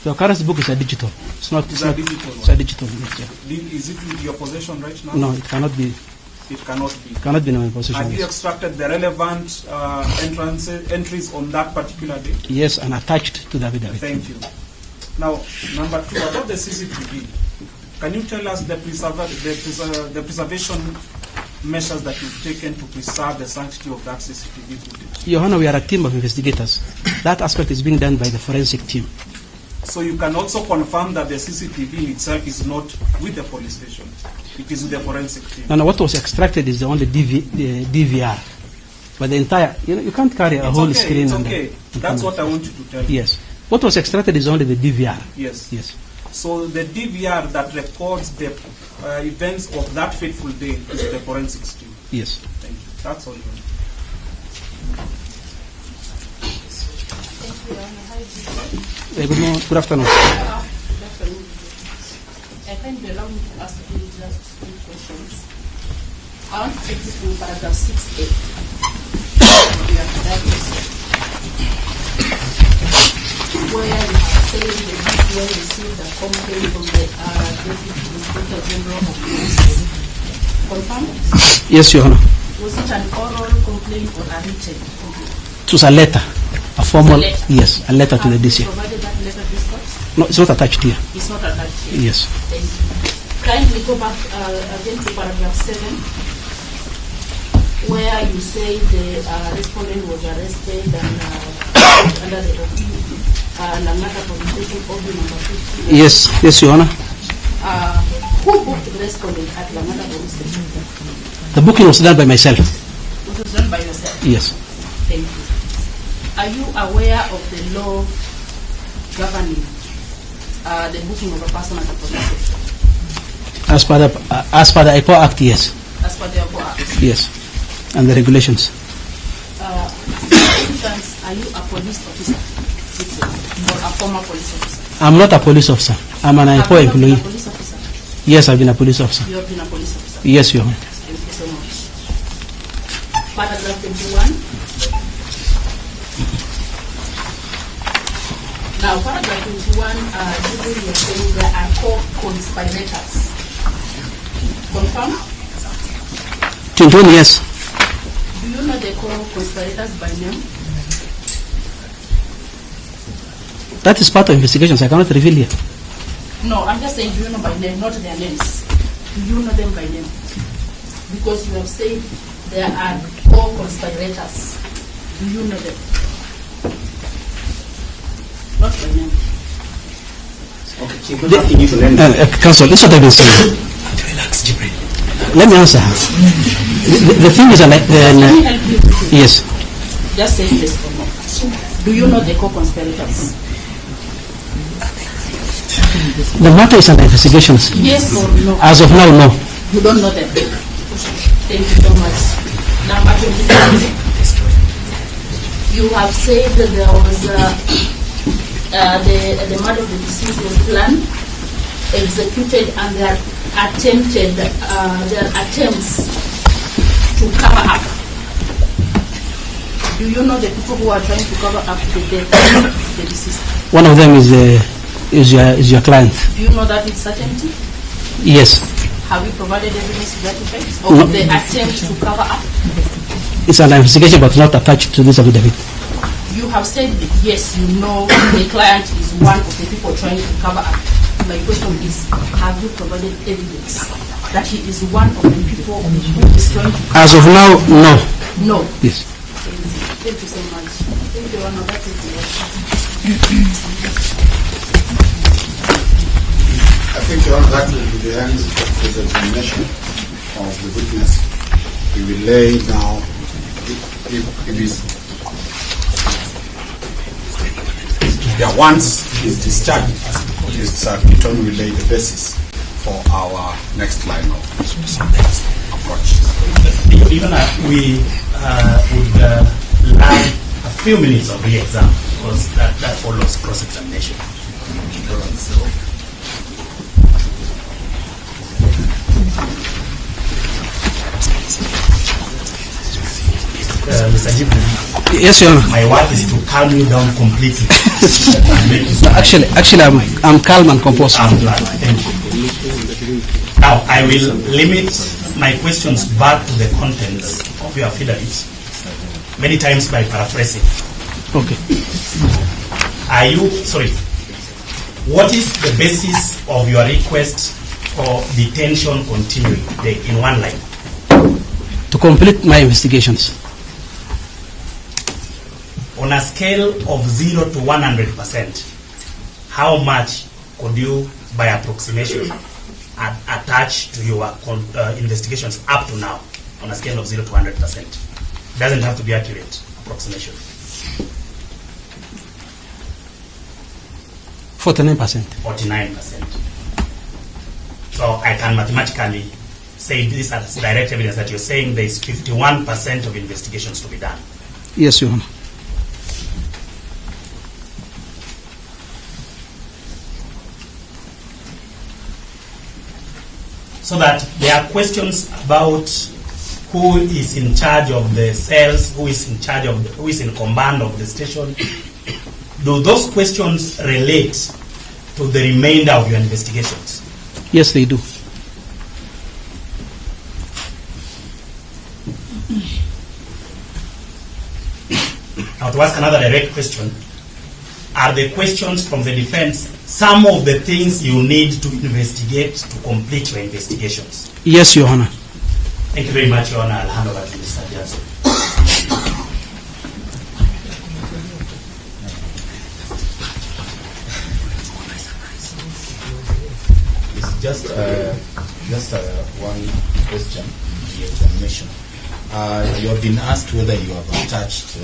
The occurrence book is a digital. It's not. It's a digital. It's a digital. Yes, yeah. Is it in your possession right now? No, it cannot be. It cannot be. It cannot be in my possession. Have you Yes. extracted the relevant entries on that particular day? Yes, and attached to the affidavit. Thank you. Now, number 2, about the CCTV, can you tell us the preservation measures that you've taken to preserve the sanctity of that CCTV footage? Your Honor, we are a team of investigators. That aspect is being done by the forensic team. So you can also confirm that the CCTV itself is not with the police station. It is with the forensic team. No, what was extracted is the only the DVR. But the entire, you can't carry a whole screen. It's okay. That's what I want you to tell me. Yes. What was extracted is only the DVR. Yes. Yes. So the DVR that records the events of that fateful day is the forensics team. Yes. Thank you. That's all. Good afternoon. I find you allow me to ask you just 2 questions. I want to take you to paragraph 6A. Where you have said the DPO received a complaint from the Deputy Inspector General of Police. Confirm? Yes, Your Honor. Was it an oral complaint or a written complaint? It was a letter. A formal, Letter. yes, a letter to the DC. Provided that letter to this court? No, it's not attached here. It's not attached here. Yes. Thank you. Kindly go back again to paragraph 7, where you say the respondent was arrested and under the Langata Police Station, OB number 50. Yes, yes, Your Honor. Who booked the respondent at Lamada police station? The booking was done by myself. It was done by yourself. Yes. Thank you. Are you aware of the law governing the booking of a person at a police station? As per the IPO Act, yes. As per the Abo Act? Yes. And the regulations. For instance, are you a police officer or a former police officer? I'm not a police officer. I'm an IPO Have you employee. been a police officer? Yes, I've been a police officer. You have been a police officer? Yes, Your Honor. Thank you so much. Paragraph 21. Now, paragraph 21, you are saying there are co-conspirators. Confirm? 21, yes. Do you know the co-conspirators by name? That is part of investigations. I cannot reveal here. No, I'm just saying, do you know by name, not their names? Do you know them by name? Because you have said there are co-conspirators. Do you know them? Not by name. Okay, Chief, we're asking you to name. Counsel, this is what I've been saying. Let me answer her. The thing is, Let me help you. yes. Just say yes or no. Do you know the co-conspirators? The matter is under investigations. Yes or no? As of now, no. You don't know them. Thank you so much. Number 23. You have said that there was the murder of the deceased was planned, executed, and their attempts to cover up. Do you know the people who are trying to cover up the death of the deceased? One of them is your client. Do you know that with certainty? Yes. Have you provided evidence to that effect? Or the attempt to cover up? It's an investigation, but not attached to this affidavit. You have said yes, you know the client is one of the people trying to cover up. My question is, have you provided evidence that he is one of the people who is trying to cover up? As of now, no. No. Yes. Thank you so much. Thank you, Honor. That is the I think, Your Honor, that will be the end of the examination of the witness. We will lay now, once he is discharged, his return will lay the basis for our next line of approach. Even we would like a few minutes of re-exam, because that follows cross-examination. Mr. Jibril, Yes, Your Honor. my work is to calm you down completely. Actually, I'm calm and composed. I'm glad. Thank you. Now, I will limit my questions back to the contents of your affidavit, many times by paraphrasing. Okay. What is the basis of your request for detention continuing in one line? To complete my investigations. On a scale of 0 to 100%, how much could you, by approximation, attach to your investigations up to now, on a scale of 0 to 100%? Doesn't have to be accurate, approximation. 49%. 49%. So I can mathematically say this as direct evidence that you're saying there is 51% of investigations to be done. Yes, Your Honor. So that there are questions about who is in charge of the cells, who is in command of the station. Do those questions relate to the remainder of your investigations? Yes, they do. Now, to ask another direct question, are the questions from the defense some of the things you need to investigate to complete your investigations? Yes, Your Honor. Thank you very much, Your Honor. I'll hand over to Mr. Johnson. Mr. Just one question, the examination. You have been asked whether you have attached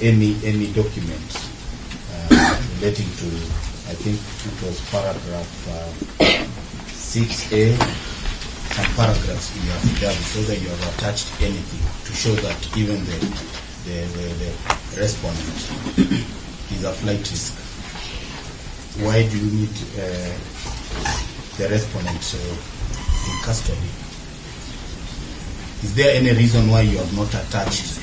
any document relating to, I think it was paragraph 6A, some paragraphs in your affidavit, whether you have attached anything to show that even the respondent is a flight risk. Why do you need the respondent in custody? Is there any reason why you have not attached?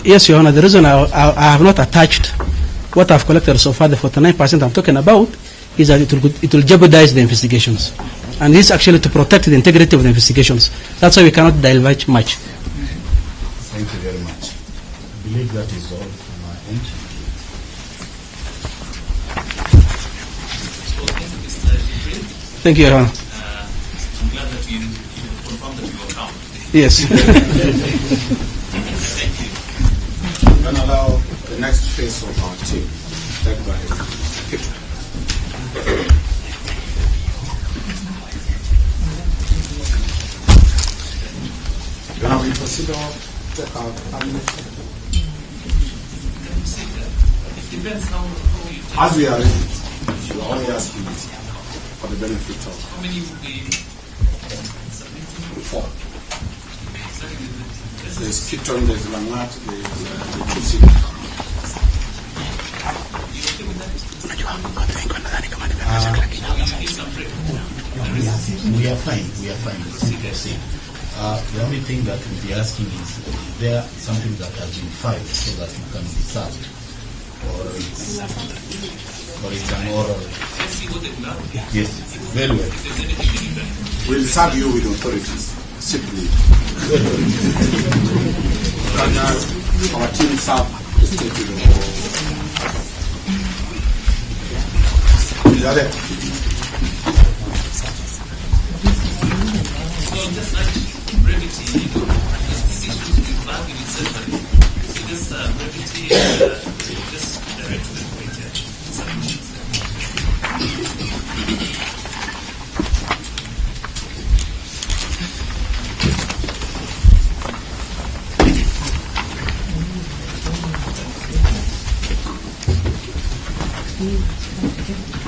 Yes, Your Honor. The reason I have not attached what I've collected so far, the 49% I'm talking about, is that it will jeopardize the investigations. And this is actually to protect the integrity of the investigations. That's why we cannot divulge much. Thank you very much. I believe that is all from our end. Thank you, Your Honor. I'm glad that you confirmed that you were calm. Yes. Thank you. I'm going to allow the next phase of our team, led by Peter. Now we proceed to take our Depends how you as we are ready, we are only asking for the benefit of how many will be submitting? 4. There's Kiton, there's Langat, there's Tutsi. We are fine. The only thing that we'll be asking is there something that has been filed so that you can be served, or it's an oral. Yes, very well. We'll serve you with authorities, simply. Our team serve the state with the other. So just like brevity, this issue is valid itself. So just brevity, just direct to the point here.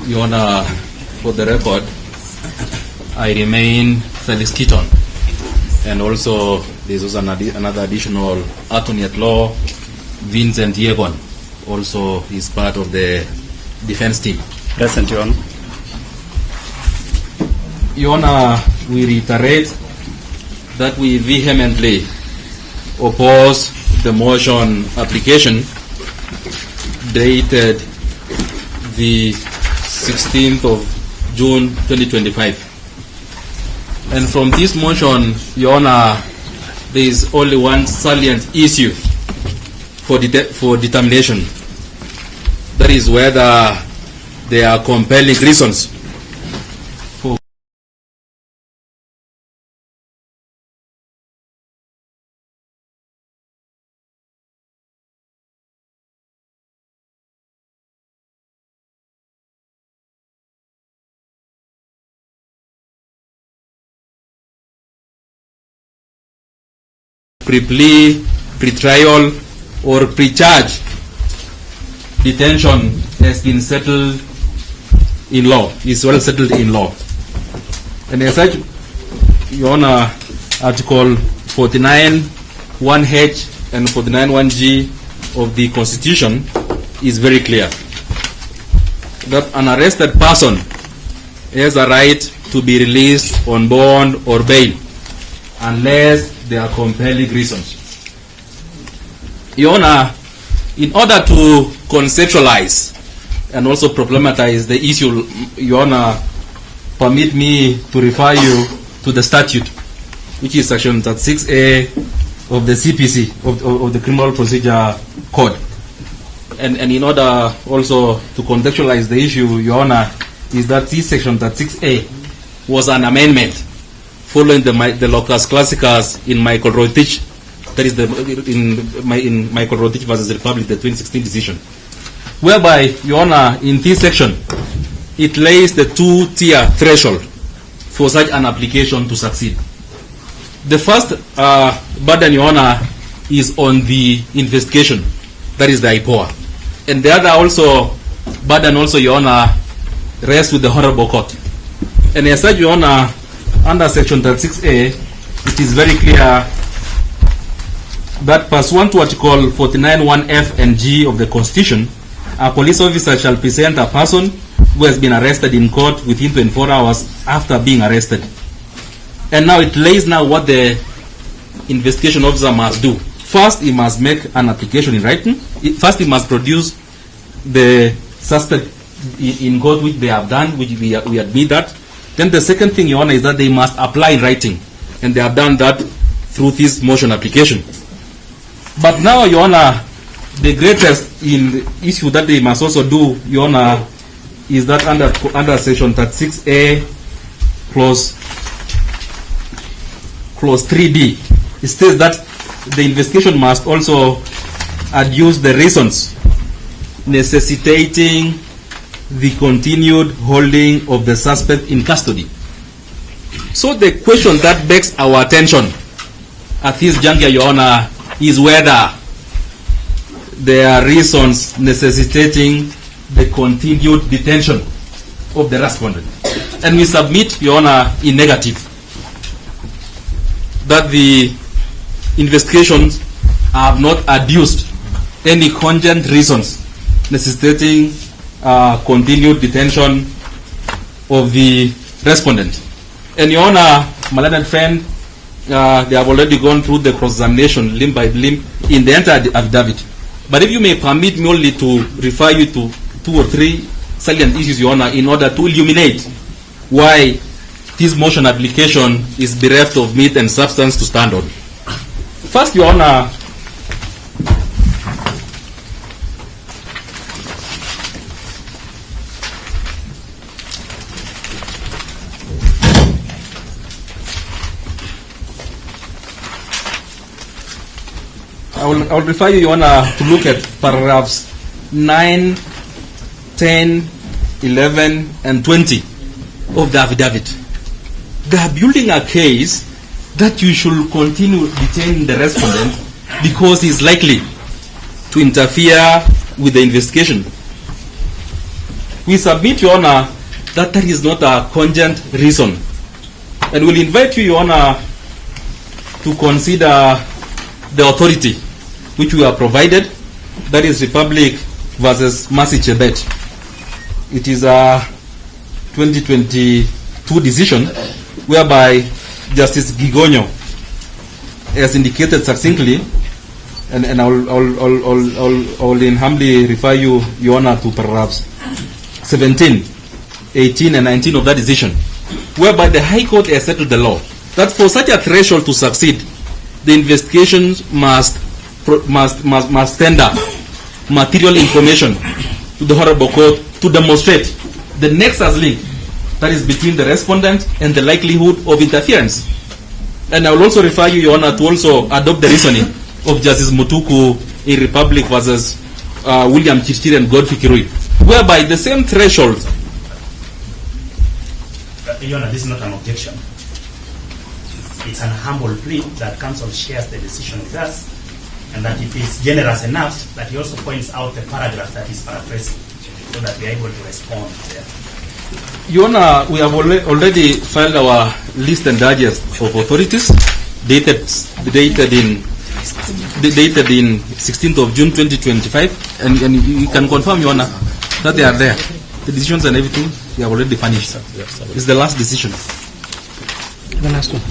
Your Honor, for the record, I remain Felix Keaton, and also there's also another additional attorney at law, Vincent Yegon, also is part of the defense team. Present, Your Honor. Your Honor, we reiterate that we vehemently oppose the motion application dated the 16th of June 2025. And from this motion, Your Honor, there is only one salient issue for determination. That is whether there are compelling reasons for pre-plea, pre-trial, or pre-charge detention has been settled in law, is well settled in law. And as such, Your Honor, Article 49, 1H and 49, 1G of the Constitution is very clear that an arrested person has a right to be released on bond or bail unless there are compelling reasons. Your Honor, in order to conceptualize and also problematize the issue, Your Honor, permit me to refer you to the statute, which is section 36A of the CPC, of the Criminal Procedure Code. And in order also to contextualize the issue, Your Honor, is that this section 36A was an amendment following the locus classicus in Michael Rotich, that is in Michael Rotich versus the Republic, the 2016 decision, whereby, Your Honor, in this section, it lays the two-tier threshold for such an application to succeed. The first burden, Your Honor, is on the investigation, that is the IPOA. And the other also burden also, Your Honor, rests with the Honorable Court. And as such, Your Honor, under Section 36A, it is very clear that pursuant to Article 49(1)(f) and (g) of the Constitution, a police officer shall present a person who has been arrested in court within 24 hours after being arrested. And now it lays now what the investigation officer must do. First, he must make an application in writing. First, he must produce the suspect in court, which they have done, which we admit that. Then the second thing, Your Honor, is that they must apply in writing. And they have done that through this motion application. But now, Your Honor, the greatest issue that they must also do, Your Honor, is that under Section 36A clause 3D, it states that the investigation must also adduce the reasons necessitating the continued holding of the suspect in custody. So the question that begs our attention at this juncture, Your Honor, is whether there are reasons necessitating the continued detention of the respondent. And we submit, Your Honor, in negative, that the investigations have not adduced any cogent reasons necessitating continued detention of the respondent. And Your Honor, my learned friend, they have already gone through the cross-examination limb by limb in the entire affidavit. But if you may permit me only to refer you to 2 or 3 salient issues, Your Honor, in order to illuminate why this motion application is bereft of meat and substance to stand on. First, Your Honor, I will refer you, Your Honor, to look at paragraphs 9, 10, 11, and 20 of the affidavit. They are building a case that you should continue detaining the respondent because he is likely to interfere with the investigation. We submit, Your Honor, that that is not a cogent reason. And we'll invite you, Your Honor, to consider the authority which we are provided, that is Republic versus Mercy Chebet. It is a 2022 decision whereby Justice Gigonyo has indicated succinctly, and I will humbly refer you, Your Honor, to paragraphs 17, 18, and 19 of that decision, whereby the High Court has settled the law that for such a threshold to succeed, the investigations must tender material information to the Honorable Court to demonstrate the nexus link that is between the respondent and the likelihood of interference. And I will also refer you, Your Honor, to also adopt the reasoning of Justice Mutuku in Republic versus William Chirchir and Godfrey Kirui, whereby the same threshold. Your Honor, this is not an objection. It's an humble plea that counsel shares the decision with us, and that it is generous enough that he also points out the paragraph that is paraphrasing, so that we are able to respond there. Your Honor, we have already filed our list and digest of authorities dated in 16th of June 2025, and you can confirm, Your Honor, that they are there. The decisions and everything, we have already furnished. It's the last decision. The last one.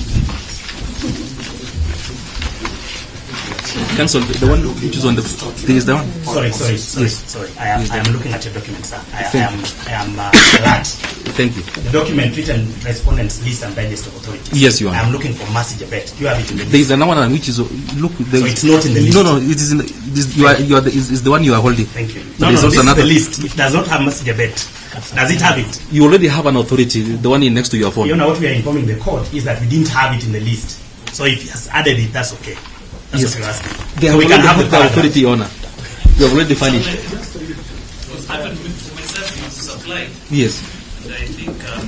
Cancel the one which is on the. There is the one. Sorry. I am looking at your document, sir. I am alert. Thank you. The document written respondents list and digest of authorities. Yes, you are. I am looking for Mercy Chebet. Do you have it in the list? There is another one which is look. So it's not in the list. No, it is in. Is the one you are holding. Thank you. No, this is the list. It does not have Mercy Chebet. Does it have it? You already have an authority, the one in next to your phone. You know what we are informing the court is that we didn't have it in the list. So if he has added it, that's okay. That's what you're asking. So we can have the authority, Your Honor. You have already furnished. It was happened with myself, you supplied. Yes. I think I'm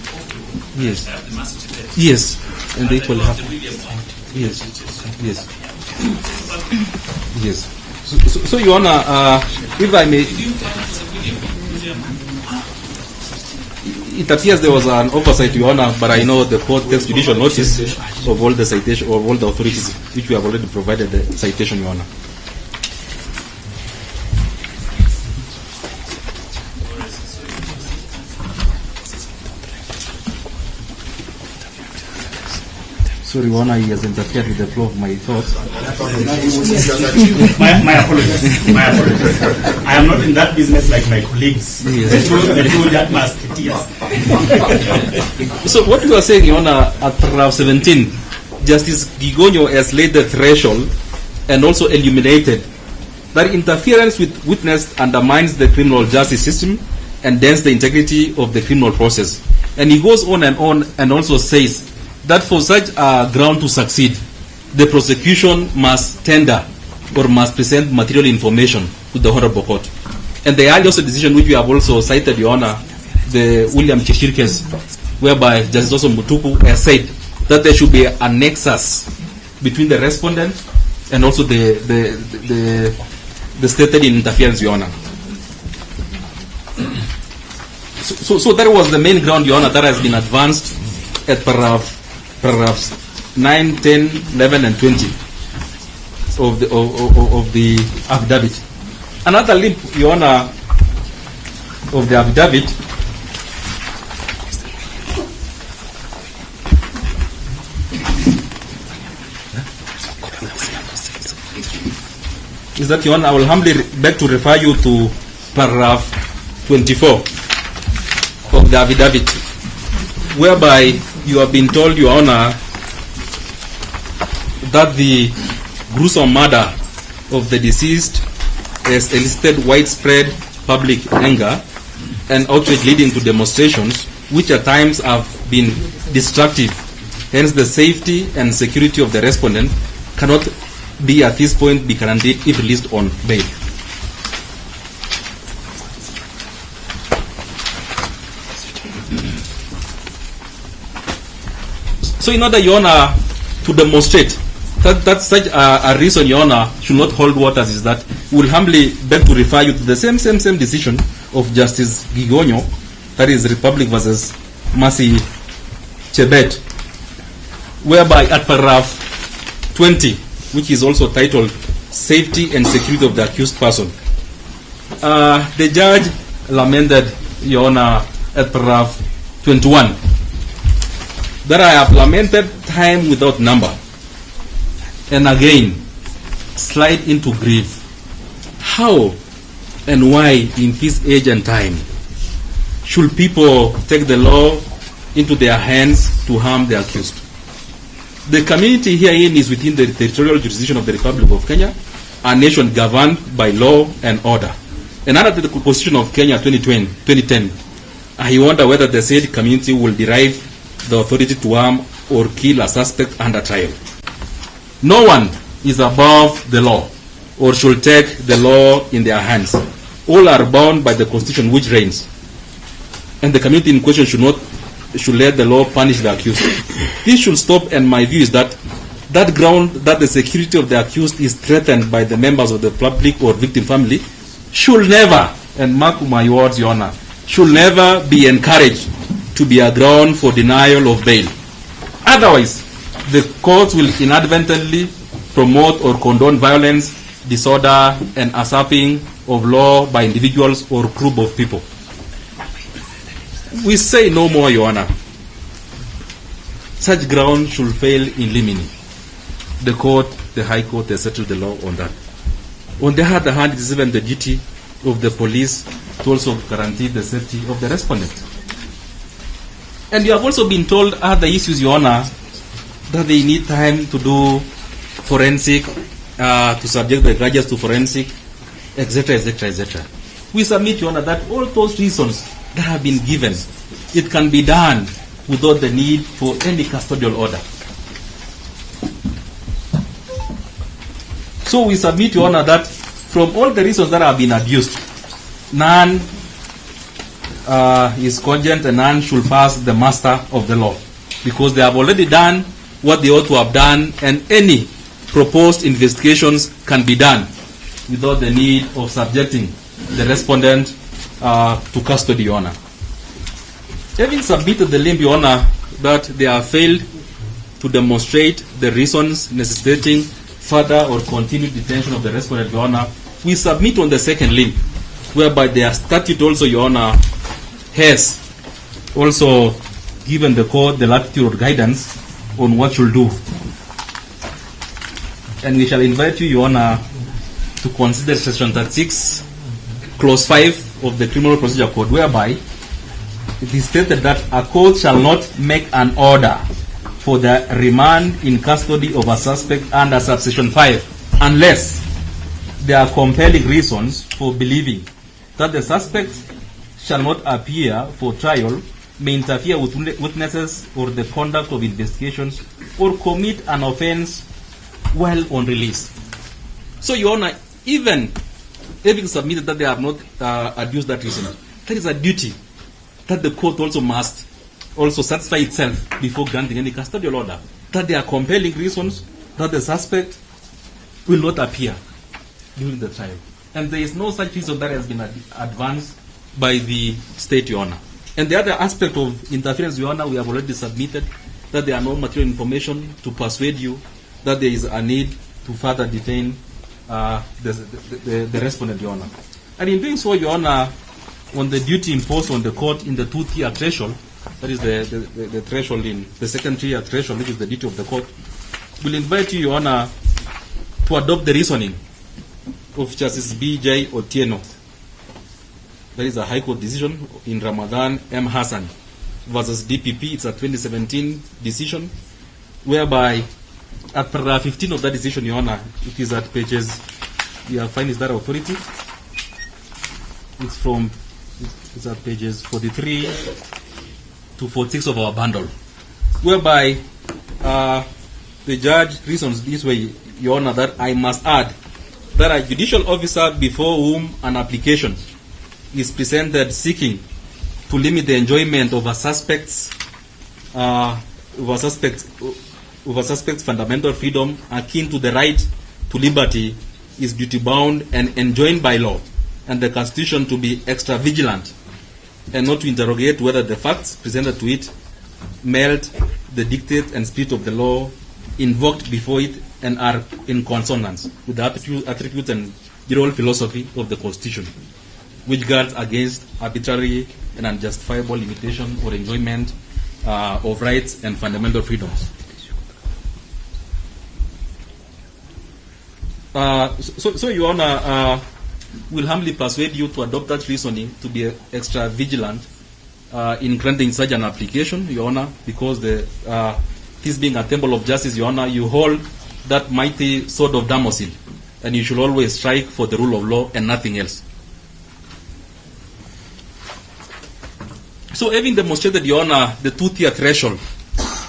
hopeful. Yes. I have the message there. Yes, and they equally have. Yes. Yes. Yes. So Your Honor, if I may, it appears there was an oversight, Your Honor, but I know the court takes judicial notice of all the citation, of all the authorities which we have already provided the citation, Your Honor. Sorry, Your Honor, he has interfered with the flow of my thoughts. My apologies. My apologies. I am not in that business like my colleagues. Yes. The two that musketeers. So what you are saying, Your Honor, at paragraph 17, Justice Gigonyo has laid the threshold and also illuminated that interference with witness undermines the criminal justice system and dents the integrity of the criminal process. And he goes on and also says that for such a ground to succeed, the prosecution must tender or must present material information to the Honorable Court. And the earlier decision which we have also cited, Your Honor, the William Chishir case, whereby Justice also Mutuku has said that there should be a nexus between the respondent and also the stated interference, Your Honor. So that was the main ground, Your Honor, that has been advanced at paragraphs 9, 10, 11, and 20 of the affidavit. Another link, Your Honor, of the affidavit is that, Your Honor, I will humbly beg to refer you to paragraph 24 of the affidavit, whereby you have been told, Your Honor, that the gruesome murder of the deceased has elicited widespread public anger and outrage leading to demonstrations which at times have been destructive. Hence, the safety and security of the respondent cannot be at this point be guaranteed if released on bail. So in order, Your Honor, to demonstrate that such a reason, Your Honor, should not hold waters is that we will humbly beg to refer you to the same decision of Justice Gigonyo, that is Republic versus Mercy Chebet, whereby at paragraph 20, which is also titled Safety and Security of the Accused Person, the judge lamented, Your Honor, at paragraph 21, that I have lamented time without number, and again slide into grief. How and why in this age and time should people take the law into their hands to harm the accused? The community herein is within the territorial jurisdiction of the Republic of Kenya, a nation governed by law and order. And under the Constitution of Kenya 2010, I wonder whether the said community will derive the authority to harm or kill a suspect under trial. No one is above the law or should take the law in their hands. All are bound by the Constitution which reigns. And the community in question should let the law punish the accused. This should stop, and my view is that ground that the security of the accused is threatened by the members of the public or victim family should never, and mark my words, Your Honor, should never be encouraged to be a ground for denial of bail. Otherwise, the courts will inadvertently promote or condone violence, disorder, and usurping of law by individuals or group of people. We say no more, Your Honor. Such ground should fail in limine. The court, the High Court, has settled the law on that. On the other hand, it is even the duty of the police to also guarantee the safety of the respondent. And you have also been told other issues, Your Honor, that they need time to do forensic, to subject the judges to forensic, etc., etc., etc. We submit, Your Honor, that all those reasons that have been given, it can be done without the need for any custodial order. So we submit, Your Honor, that from all the reasons that have been adduced, none is cogent and none should pass the master of the law, because they have already done what they ought to have done, and any proposed investigations can be done without the need of subjecting the respondent to custody, Your Honor. Having submitted the limb, Your Honor, that they have failed to demonstrate the reasons necessitating further or continued detention of the respondent, Your Honor, we submit on the second limb, whereby their statute also, Your Honor, has also given the court the latitude or guidance on what should do. And we shall invite you, Your Honor, to consider Section 36, Clause 5 of the Criminal Procedure Code, whereby it is stated that a court shall not make an order for the remand in custody of a suspect under Subsection 5 unless there are compelling reasons for believing that the suspect shall not appear for trial, may interfere with witnesses or the conduct of investigations, or commit an offense while on release. So, Your Honor, even having submitted that they have not adduced that reason, that is a duty that the court also must also satisfy itself before granting any custodial order, that there are compelling reasons that the suspect will not appear during the trial. And there is no such reason that has been advanced by the state, Your Honor. And the other aspect of interference, Your Honor, we have already submitted that there are no material information to persuade you that there is a need to further detain the respondent, Your Honor. And in doing so, Your Honor, on the duty imposed on the court in the two-tier threshold, that is the threshold in the second tier threshold, which is the duty of the court, will invite you, Your Honor, to adopt the reasoning of Justice B.J. Otieno. There is a High Court decision in Ramadan M. Hassan versus DPP. It's a 2017 decision, whereby at paragraph 15 of that decision, Your Honor, it is at pages, we are finding that authority. It's at pages 43 to 46 of our bundle, whereby the judge reasons this way, Your Honor, that I must add that a judicial officer before whom an application is presented seeking to limit the enjoyment of a suspect's fundamental freedom akin to the right to liberty is duty bound and enjoined by law and the Constitution to be extra vigilant and not to interrogate whether the facts presented to it melt the dictate and spirit of the law invoked before it and are in consonance with the attributes and general philosophy of the Constitution, which guards against arbitrary and unjustifiable limitation or enjoyment of rights and fundamental freedoms. So Your Honor, will humbly persuade you to adopt that reasoning to be extra vigilant in granting such an application, Your Honor, because this being a temple of justice, Your Honor, you hold that mighty sword of Damocles, and you should always strike for the rule of law and nothing else. So having demonstrated, Your Honor, the two-tier threshold,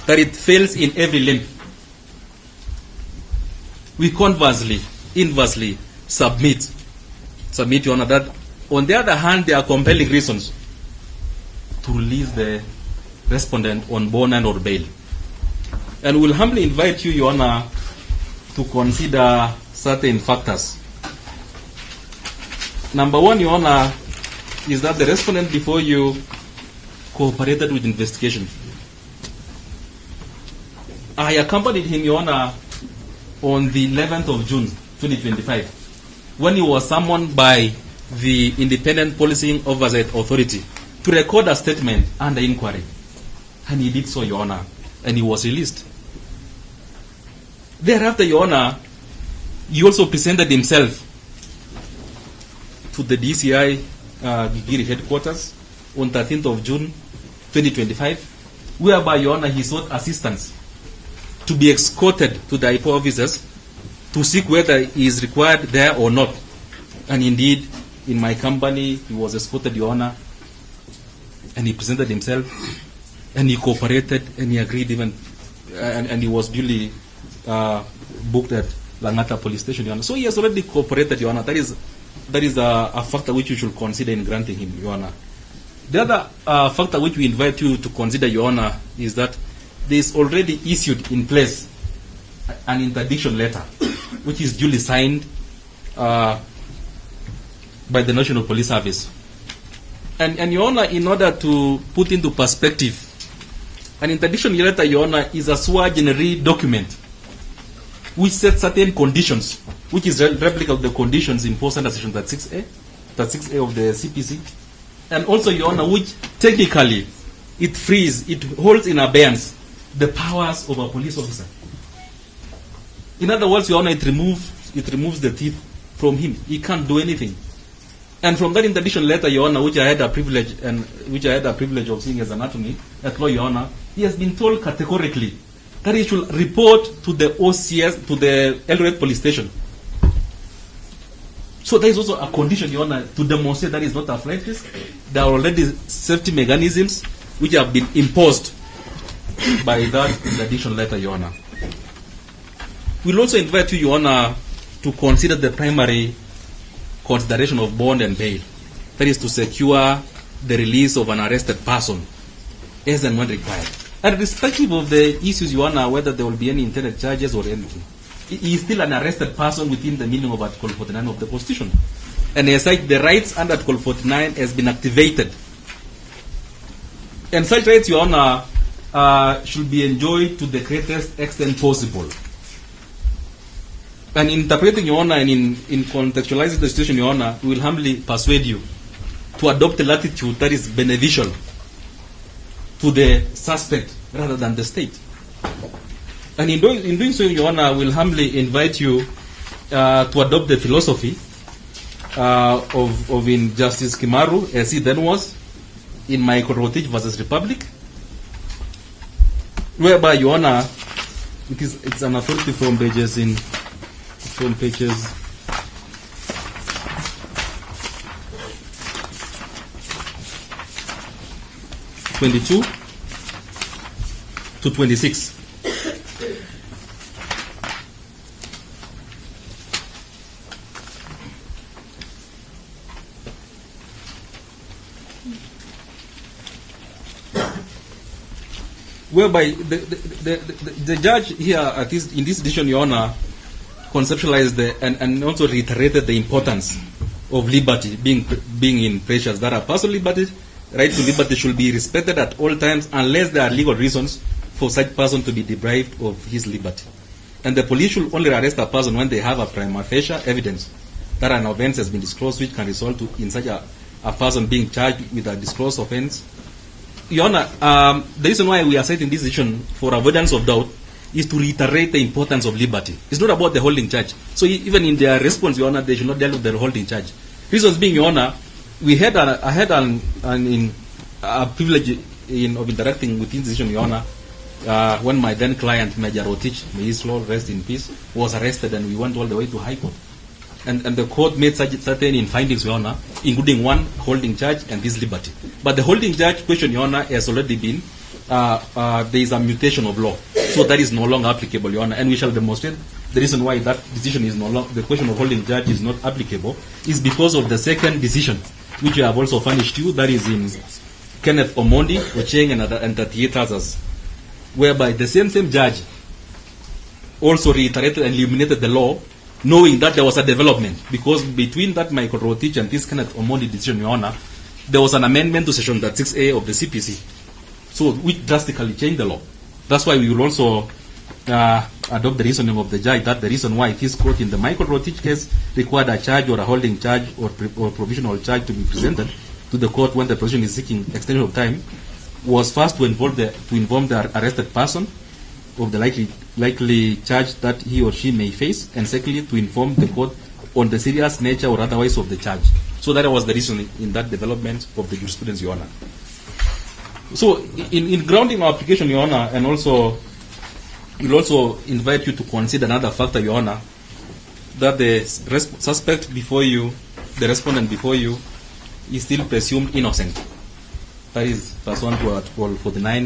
that it fails in every limb, we conversely, inversely submit, Your Honor, that on the other hand, there are compelling reasons to release the respondent on bond and or bail. And we'll humbly invite you, Your Honor, to consider certain factors. Number one, Your Honor, is that the respondent before you cooperated with investigation. I accompanied him, Your Honor, on the 11th of June, 2025, when he was summoned by the Independent Policing Oversight Authority to record a statement under inquiry. And he did so, Your Honor, and he was released. Thereafter, Your Honor, he also presented himself to the DCI Gigiri headquarters on 13th of June, 2025, whereby, Your Honor, he sought assistance to be escorted to the IPO offices to seek whether he is required there or not. And indeed, in my company, he was escorted, Your Honor, and he presented himself, and he cooperated, and he agreed even, and he was duly booked at Langata Police Station, Your Honor. So he has already cooperated, Your Honor. That is a factor which you should consider in granting him, Your Honor. The other factor which we invite you to consider, Your Honor, is that there is already issued in place an interdiction letter, which is duly signed by the National Police Service. And Your Honor, in order to put into perspective, an interdiction letter, Your Honor, is a sua generis document which sets certain conditions, which is replica of the conditions imposed under Section 36A of the CPC, and also, Your Honor, which technically it holds in abeyance the powers of a police officer. In other words, Your Honor, it removes the teeth from him. He can't do anything. And from that interdiction letter, Your Honor, which I had a privilege of seeing as an attorney at law, Your Honor, he has been told categorically that he should report to the OCS, to the Eldoret police station. So there is also a condition, Your Honor, to demonstrate that it's not a flight risk. There are already safety mechanisms which have been imposed by that interdiction letter, Your Honor. We'll also invite you, Your Honor, to consider the primary consideration of bond and bail. That is to secure the release of an arrested person as and when required. And irrespective of the issues, Your Honor, whether there will be any intended charges or anything, he is still an arrested person within the meaning of Article 49 of the Constitution. And as such, the rights under Article 49 has been activated. And such rights, Your Honor, should be enjoyed to the greatest extent possible. And in interpreting, Your Honor, and in contextualizing the situation, Your Honor, we will humbly persuade you to adopt a latitude that is beneficial to the suspect rather than the state. And in doing so, Your Honor, we will humbly invite you to adopt the philosophy of in Justice Kimaru, as he then was, in Michael Rotich versus Republic, whereby, Your Honor, it's an authority from pages 22 to 26. Whereby the judge here at this, in this decision, Your Honor, conceptualized and also reiterated the importance of liberty being in precious. That a personal liberty, right to liberty, should be respected at all times unless there are legal reasons for such person to be deprived of his liberty. And the police should only arrest a person when they have a prima facie evidence that an offense has been disclosed which can result in such a person being charged with a disclosed offense. Your Honor, the reason why we are citing this decision for avoidance of doubt is to reiterate the importance of liberty. It's not about the holding charge. So even in their response, Your Honor, they should not deal with the holding charge. Reasons being, Your Honor, I had a privilege of interacting with this decision, Your Honor, when my then client, Major Rotich, may his Lord rest in peace, was arrested, and we went all the way to High Court. And the court made certain findings, Your Honor, including one holding charge and this liberty. But the holding charge question, Your Honor, has already been, there is a mutation of law. So that is no longer applicable, Your Honor. And we shall demonstrate the reason why that decision is no longer, the question of holding charge is not applicable, is because of the second decision, which we have also furnished you, that is in Kenneth Omondi, Ojwang, and 38 others, whereby the same judge also reiterated and illuminated the law, knowing that there was a development, because between that Michael Rotich and this Kenneth Omondi decision, Your Honor, there was an amendment to Section 36A of the CPC, so which drastically changed the law. That's why we will also adopt the reasoning of the judge that the reason why this court in the Michael Rotich case required a charge or a holding charge or provisional charge to be presented to the court when the prosecution is seeking extension of time was first to inform the arrested person of the likely charge that he or she may face, and secondly, to inform the court on the serious nature or otherwise of the charge. So that was the reason in that development of the jurisprudence, Your Honor. So in grounding our application, Your Honor, and also we'll also invite you to consider another factor, Your Honor, that the suspect before you, the respondent before you, is still presumed innocent. That is pursuant to Article 49,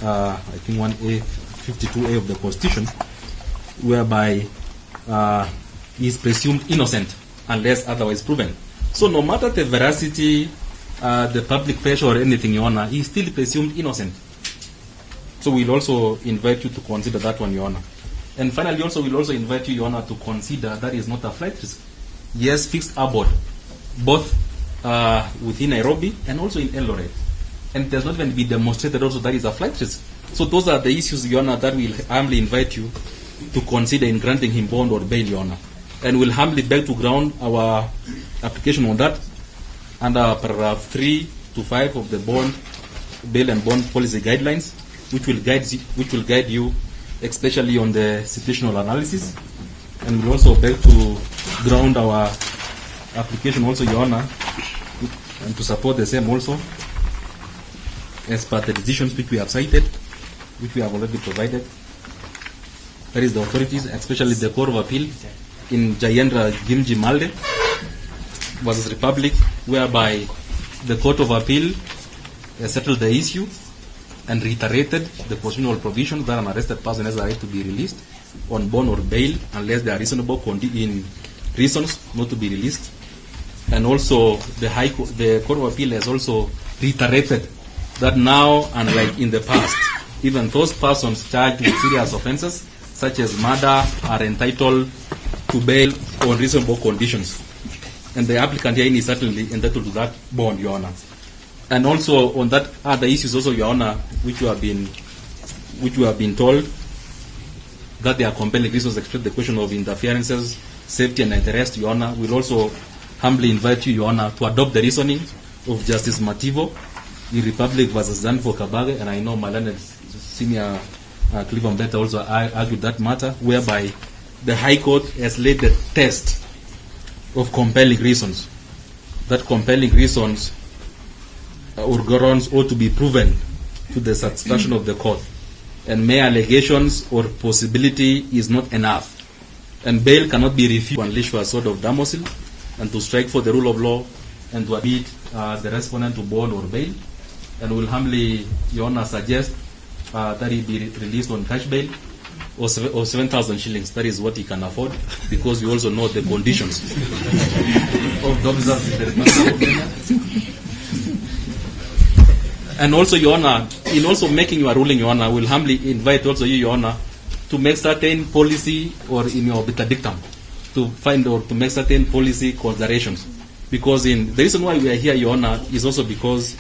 I think 1A, 52A of the Constitution, whereby he is presumed innocent unless otherwise proven. So no matter the veracity the public pressure or anything, Your Honor, he is still presumed innocent. So we'll also invite you to consider that one, Your Honor. And finally, also, we'll also invite you, Your Honor, to consider that is not a flight risk. Yes, fixed aboard, both within Nairobi and also in Eldoret. And it has not even been demonstrated also that is a flight risk. So those are the issues, Your Honor, that we'll humbly invite you to consider in granting him bond or bail, Your Honor. And we'll humbly beg to ground our application on that under paragraph 3 to 5 of the bond, bail and bond policy guidelines, which will guide you, especially on the situational analysis. And we'll also beg to ground our application also, Your Honor, and to support the same also, as per the decisions which we have cited, which we have already provided. That is the authorities, especially the Court of Appeal in Jayendra Gimji Malde versus Republic, whereby the Court of Appeal settled the issue and reiterated the constitutional provision that an arrested person has a right to be released on bond or bail unless there are reasonable reasons not to be released. And also the Court of Appeal has also reiterated that now, unlike in the past, even those persons charged with serious offenses such as murder are entitled to bail on reasonable conditions. And the applicant here is certainly entitled to that bond, Your Honor. And also on that other issues also, Your Honor, which you have been told that they are compelling reasons, except the question of interferences, safety and interest, Your Honor. We'll also humbly invite you, Your Honor, to adopt the reasoning of Justice Mativo in Republic versus Danfo Kabage, and I know my learned senior Cleveland Better also argued that matter, whereby the High Court has laid the test of compelling reasons. That compelling reasons or grounds ought to be proven to the satisfaction of the court, and mere allegations or possibility is not enough. And bail cannot be refused to unleash a sword of Damocles and to strike for the rule of law and to admit the respondent to bond or bail. And will humbly, Your Honor, suggest that he be released on cash bail or 7,000 shillings. That is what he can afford, because we also know the conditions of the officers in the Republic of Kenya. And also, Your Honor, in also making your ruling, Your Honor, will humbly invite also you, Your Honor, to make certain policy or in your dictum to find or to make certain policy considerations. Because the reason why we are here, Your Honor, is also because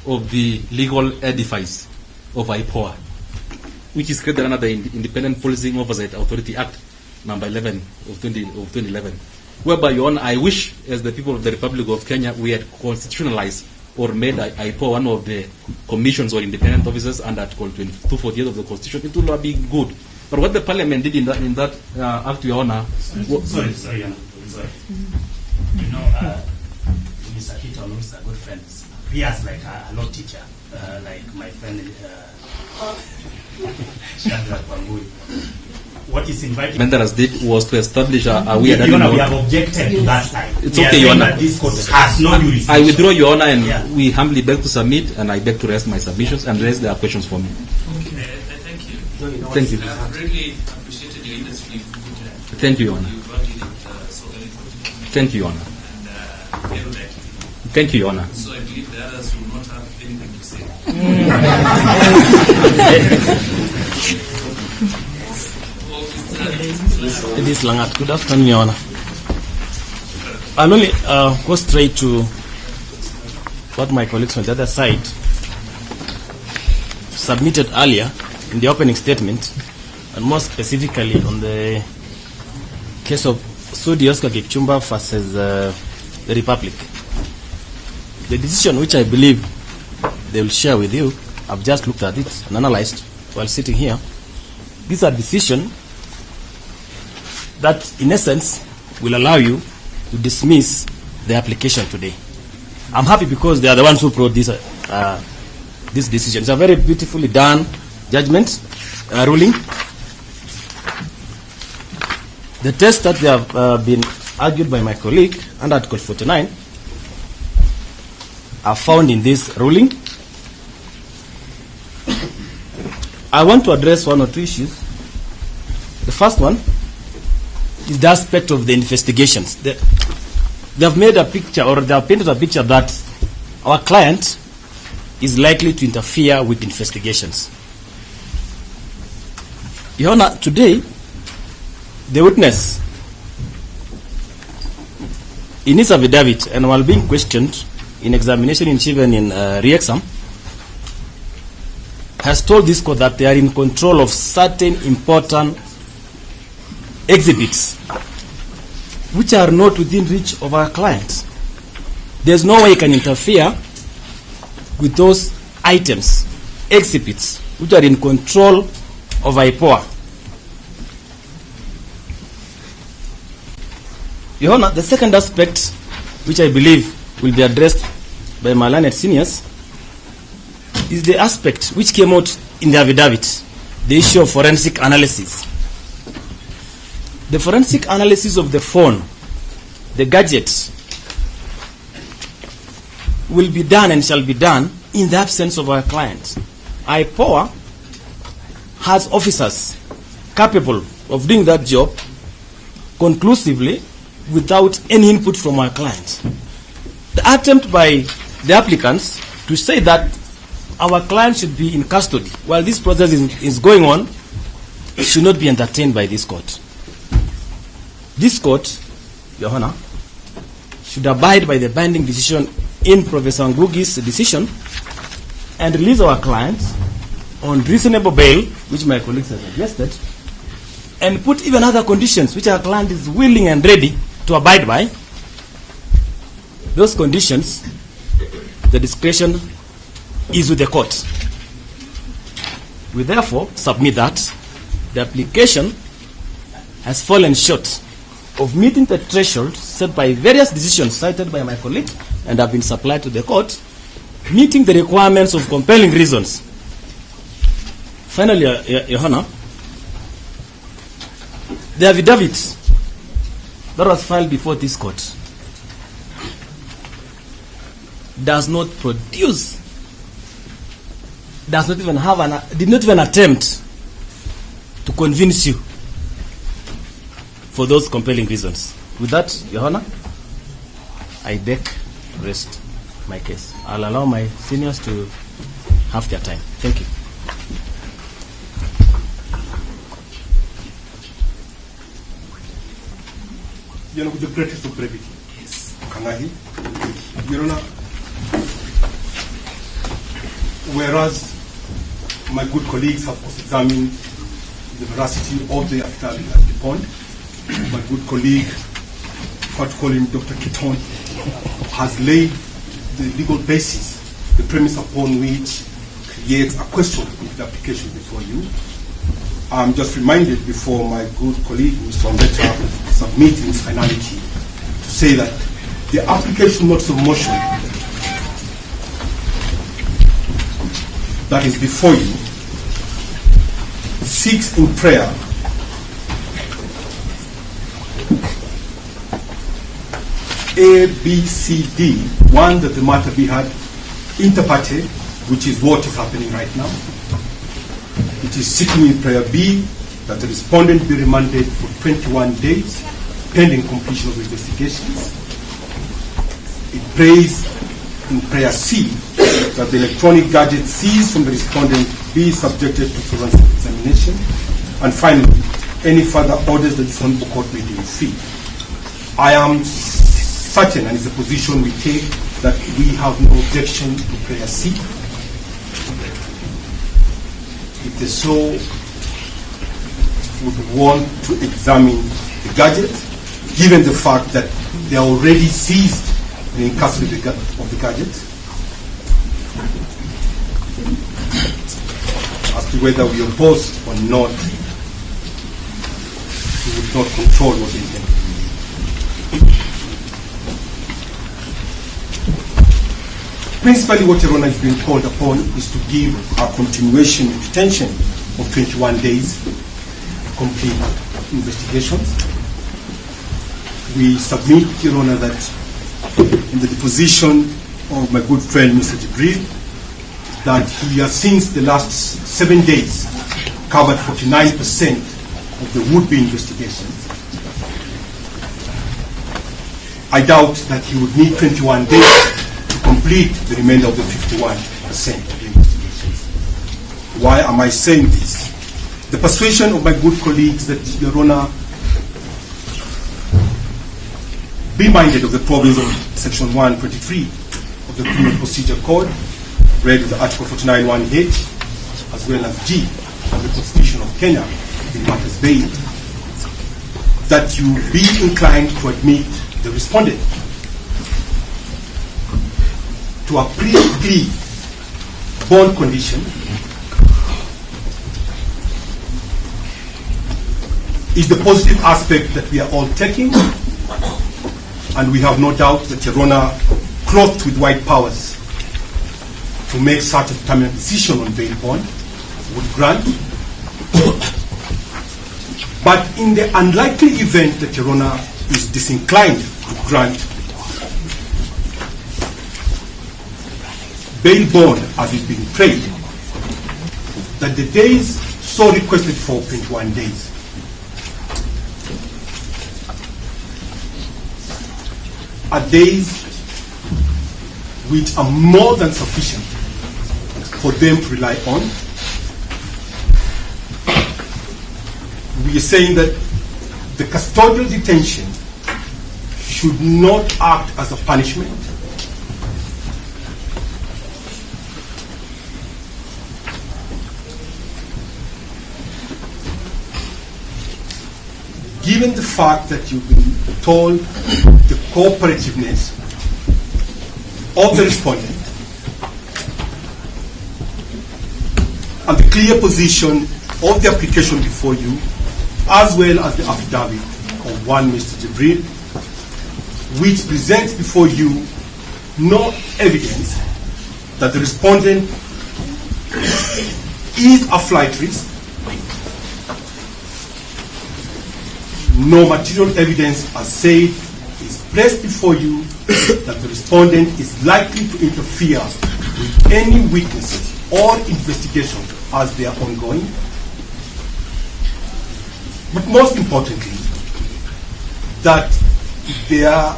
of the legal edifice of IPOA, which is created under the Independent Policing Oversight Authority Act, number 11 of 2011, whereby, Your Honor, I wish, as the people of the Republic of Kenya, we had constitutionalized or made IPOA one of the commissions or independent officers under Article 248 of the Constitution. It would have been good. But what the Parliament did in that Act, Your Honor... Sorry, Your Honor. Sorry. You know, Mr. Keaton is a good friend. He has like a law teacher, like my friend Chandra Kwangui. What is inviting Menderes did was to establish a weird... Your Honor, we have objected to that side. It's okay, Your Honor. This court has no jurisdiction. I withdraw, Your Honor, and we humbly beg to submit, and I beg to rest my submissions and raise their questions for me. Thank you. Thank you. I've really appreciated your industry. Thank you, Your Honor. You've argued it so eloquently. Thank you, Your Honor. And erudite. Thank you, Your Honor. So I believe the others will not have anything to say. It is Langat. Good afternoon, Your Honor. I'll only go straight to what my colleagues on the other side submitted earlier in the opening statement, and more specifically on the case of Sudi Oscar Kipchumba versus the Republic. The decision which I believe they will share with you, I've just looked at it and analyzed while sitting here. These are decisions that, in essence, will allow you to dismiss the application today. I'm happy because they are the ones who brought this decision. It's a very beautifully done judgment, ruling. The tests that they have been argued by my colleague under Article 49 are found in this ruling. I want to address one or two issues. The first one is the aspect of the investigations. They have made a picture, or they have painted a picture that our client is likely to interfere with investigations. Your Honor, today, the witness, in his affidavit and while being questioned in examination in chief and in re-exam, has told this court that they are in control of certain important exhibits which are not within reach of our clients. There's no way you can interfere with those items, exhibits, which are in control of IPOA. Your Honor, the second aspect, which I believe will be addressed by my learned seniors, is the aspect which came out in the affidavit, the issue of forensic analysis. The forensic analysis of the phone, the gadgets, will be done and shall be done in the absence of our client. IPOA has officers capable of doing that job conclusively without any input from our client. The attempt by the applicants to say that our client should be in custody while this process is going on should not be entertained by this court. This court, Your Honor, should abide by the binding decision in Professor Ngugi's decision and release our client on reasonable bail, which my colleagues have suggested, and put even other conditions which our client is willing and ready to abide by. Those conditions, the discretion is with the court. We therefore submit that the application has fallen short of meeting the threshold set by various decisions cited by my colleague and have been supplied to the court, meeting the requirements of compelling reasons. Finally, Your Honor, the affidavit that was filed before this court does not produce, does not even have did not even attempt to convince you for those compelling reasons. With that, Your Honor, I beg to rest my case. I'll allow my seniors to have their time. Thank you. Your Honor, with the greatest of brevity. Yes. Kangahi. Your Honor, whereas my good colleagues have examined the veracity of the affidavit at the point, my good colleague, what to call him Dr. Kiton, has laid the legal basis, the premise upon which creates a question with the application before you. I'm just reminded before my good colleague, Mr. Ombeta, submit in its finality to say that the application notice of motion that is before you seeks in prayer A, B, C, D. One, that the matter be had inter partes, which is what is happening right now. It is seeking in prayer B, that the respondent be remanded for 21 days pending completion of investigations. It prays in prayer C that the electronic gadget seized from the respondent be subjected to forensic examination. And finally, any further orders that this honorable court may deem fit. I am certain, and it's a position we take, that we have no objection to prayer C. If the so would want to examine the gadget, given the fact that they are already seized and in custody of the gadget, as to whether we oppose or not, we would not control what they intend. Principally, what Your Honor is being called upon is to give a continuation detention of 21 days to complete investigations. We submit, Your Honor, that in the deposition of my good friend, Mr. Jibril, that he has since the last 7 days covered 49% of the would-be investigations. I doubt that he would need 21 days to complete complete the remainder of the 51% of the investigations. Why am I saying this? The persuasion of my good colleagues that Your Honor be minded of the provisions of Section 123 of the Criminal Procedure Code, read with the Article 49(1)H, as well as G of the Constitution of Kenya in matters bail, that you be inclined to admit the respondent to a pre-plea bond condition is the positive aspect that we are all taking, and we have no doubt that Your Honor, clothed with white powers to make such a determined decision on bail bond, would grant. But in the unlikely event that Your Honor is disinclined to grant bail bond as is being prayed, that the days so requested for 21 days are days which are more than sufficient for them to rely on. We are saying that the custodial detention should not act as a punishment. Given the fact that you've been told the cooperativeness of the respondent and the clear position of the application before you, as well as the affidavit of one Mr. Jibril, which presents before you no evidence that the respondent is a flight risk, no material evidence, as said, is placed before you that the respondent is likely to interfere with any witnesses or investigations as they are ongoing. But most importantly, that their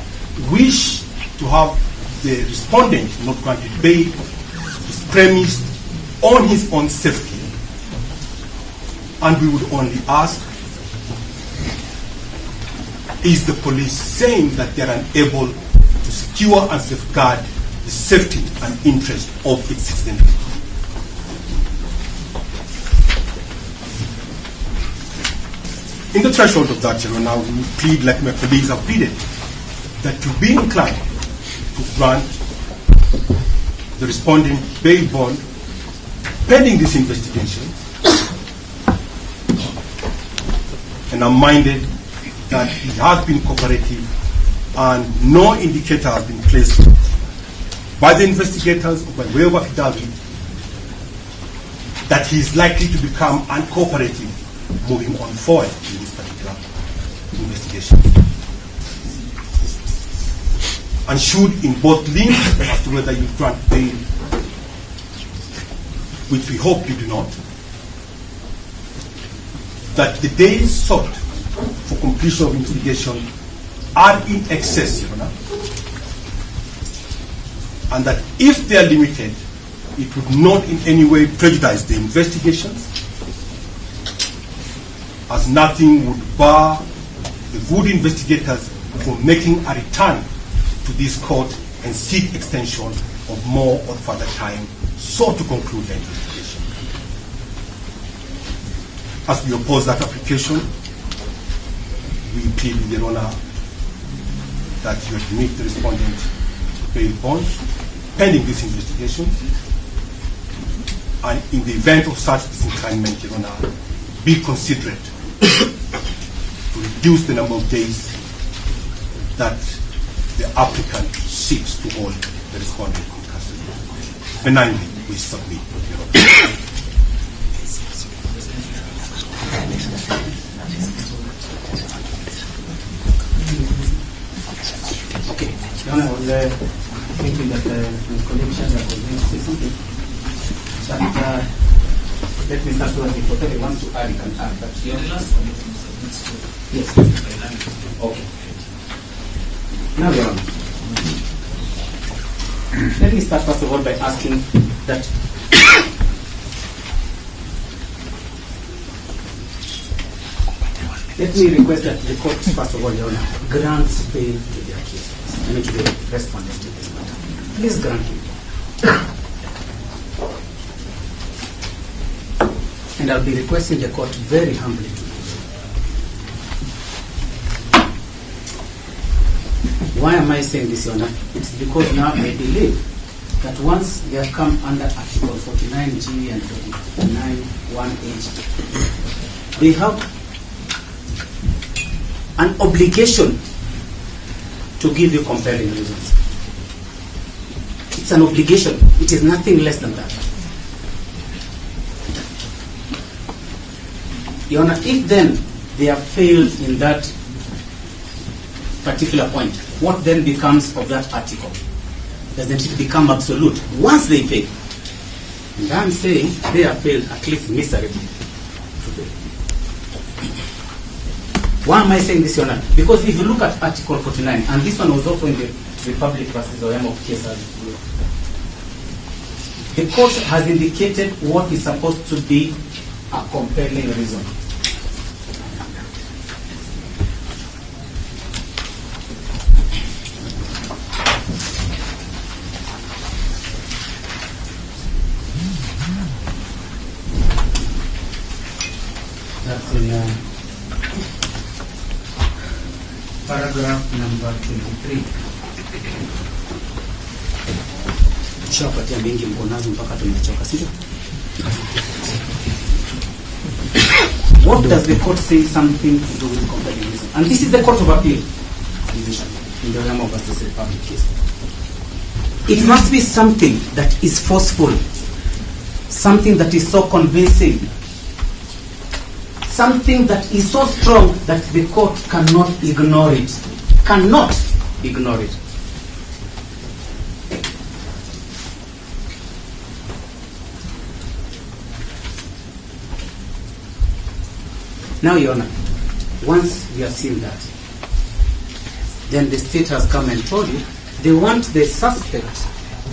wish to have the respondent not granted bail is premised on his own safety. And we would only ask, is the police saying that they are unable to secure and safeguard the safety and interest of its citizens? In the threshold of that, Your Honor, we plead, like my colleagues have pleaded, that to be inclined to grant the respondent bail bond pending this investigation, and I'm minded that he has been cooperative and no indicator has been placed by the investigators or by way of affidavit that he is likely to become uncooperative moving on forward in this particular investigation. And should in both lean as to whether you grant bail, which we hope you do not, that the days sought for completion of investigation are in excess, Your Honor, and that if they are limited, it would not in any way prejudice the investigations, as nothing would bar the good investigators from making a return to this court and seek extension of more or further time so to conclude the investigation. As we oppose that application, we plead with Your Honor that you admit the respondent to bail bond pending this investigation, and in the event of such disinclinement, Your Honor, be considerate to reduce the number of days that the applicant seeks to hold the respondent in custody. Benignly, we submit, Your Honor. Okay, Your Honor, I was thinking that the collection that was going to say something, but let me start with if whatever wants to add, you can add. But The last one yes. Okay. Now, Your Honor, let me start first of all by asking that let me request that the court, first of all, Your Honor, grants bail to the accused, I mean to the respondent in this matter. Please grant him. And I'll be requesting the court very humbly to do so. Why am I saying this, Your Honor? It's because now I believe that once they have come under Article 49G and 49(1)H, they have an obligation to give you compelling reasons. It's an obligation. It is nothing less than that. Your Honor, if then they have failed in that particular point, what then becomes of that article? Doesn't it become absolute once they fail? And I'm saying they have failed at least miserably. Why am I saying this, Your Honor? Because if you look at Article 49, and this one was also in the Republic versus Oyama of KSR, the court has indicated what is supposed to be a compelling reason. That's in paragraph number 23. Tushapatia mengi mkonazo mpaka tumechoka, sio? What does the court say something to do with compelling reason? And this is the Court of Appeal in the Oyama versus Republic case. It must be something that is forceful, something that is so convincing, something that is so strong that the court cannot ignore it. Cannot ignore it. Now, Your Honor, once we have seen that, then the state has come and told you they want the suspect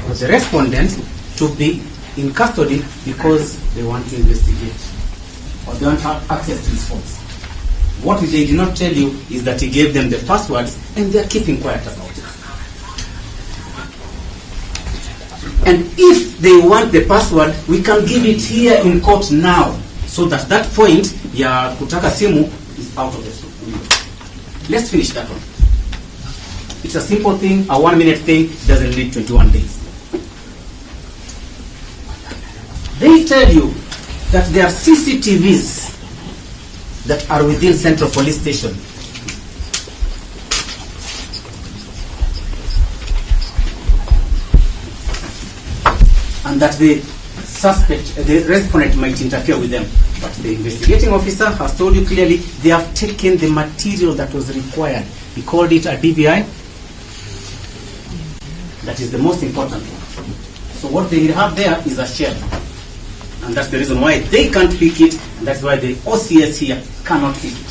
or the respondent to be in custody because they want to investigate or they want to have access to his phones. What they did not tell you is that he gave them the passwords and they are keeping quiet about it. And if they want the password, we can give it here in court now, so that that point ya kutaka simu is out of the window. Let's finish that one. It's a simple thing, a 1 minute thing, doesn't need 21 days. They tell you that there are CCTVs that are within Central Police Station. And that the suspect, the respondent might interfere with them. But the investigating officer has told you clearly they have taken the material that was required. He called it a DVI. That is the most important one. So what they have there is a shell. And that's the reason why they can't pick it, and that's why the OCS here cannot pick it.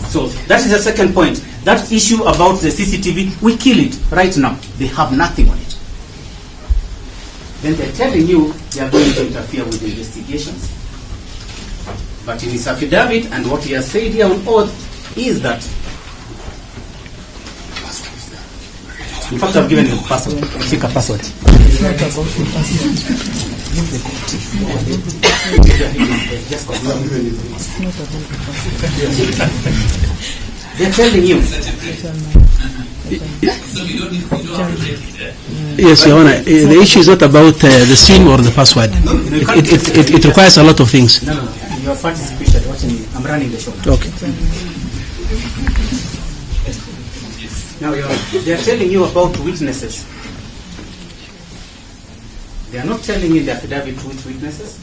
So that is the second point. That issue about the CCTV, we kill it right now. They have nothing on it. Then they're telling you they are going to interfere with the investigations. But in his affidavit, and what he has said here on oath, is that, in fact, I've given him a password. Pick a password. It's not about the password. Give the court. It's not about the password. They're telling you. Yes, Your Honor. The issue is not about the SIM or the password. It requires a lot of things. No. Your participation, watching me. I'm running the show. Okay. Now, they're telling you about witnesses. They are not telling you in the affidavit which witnesses,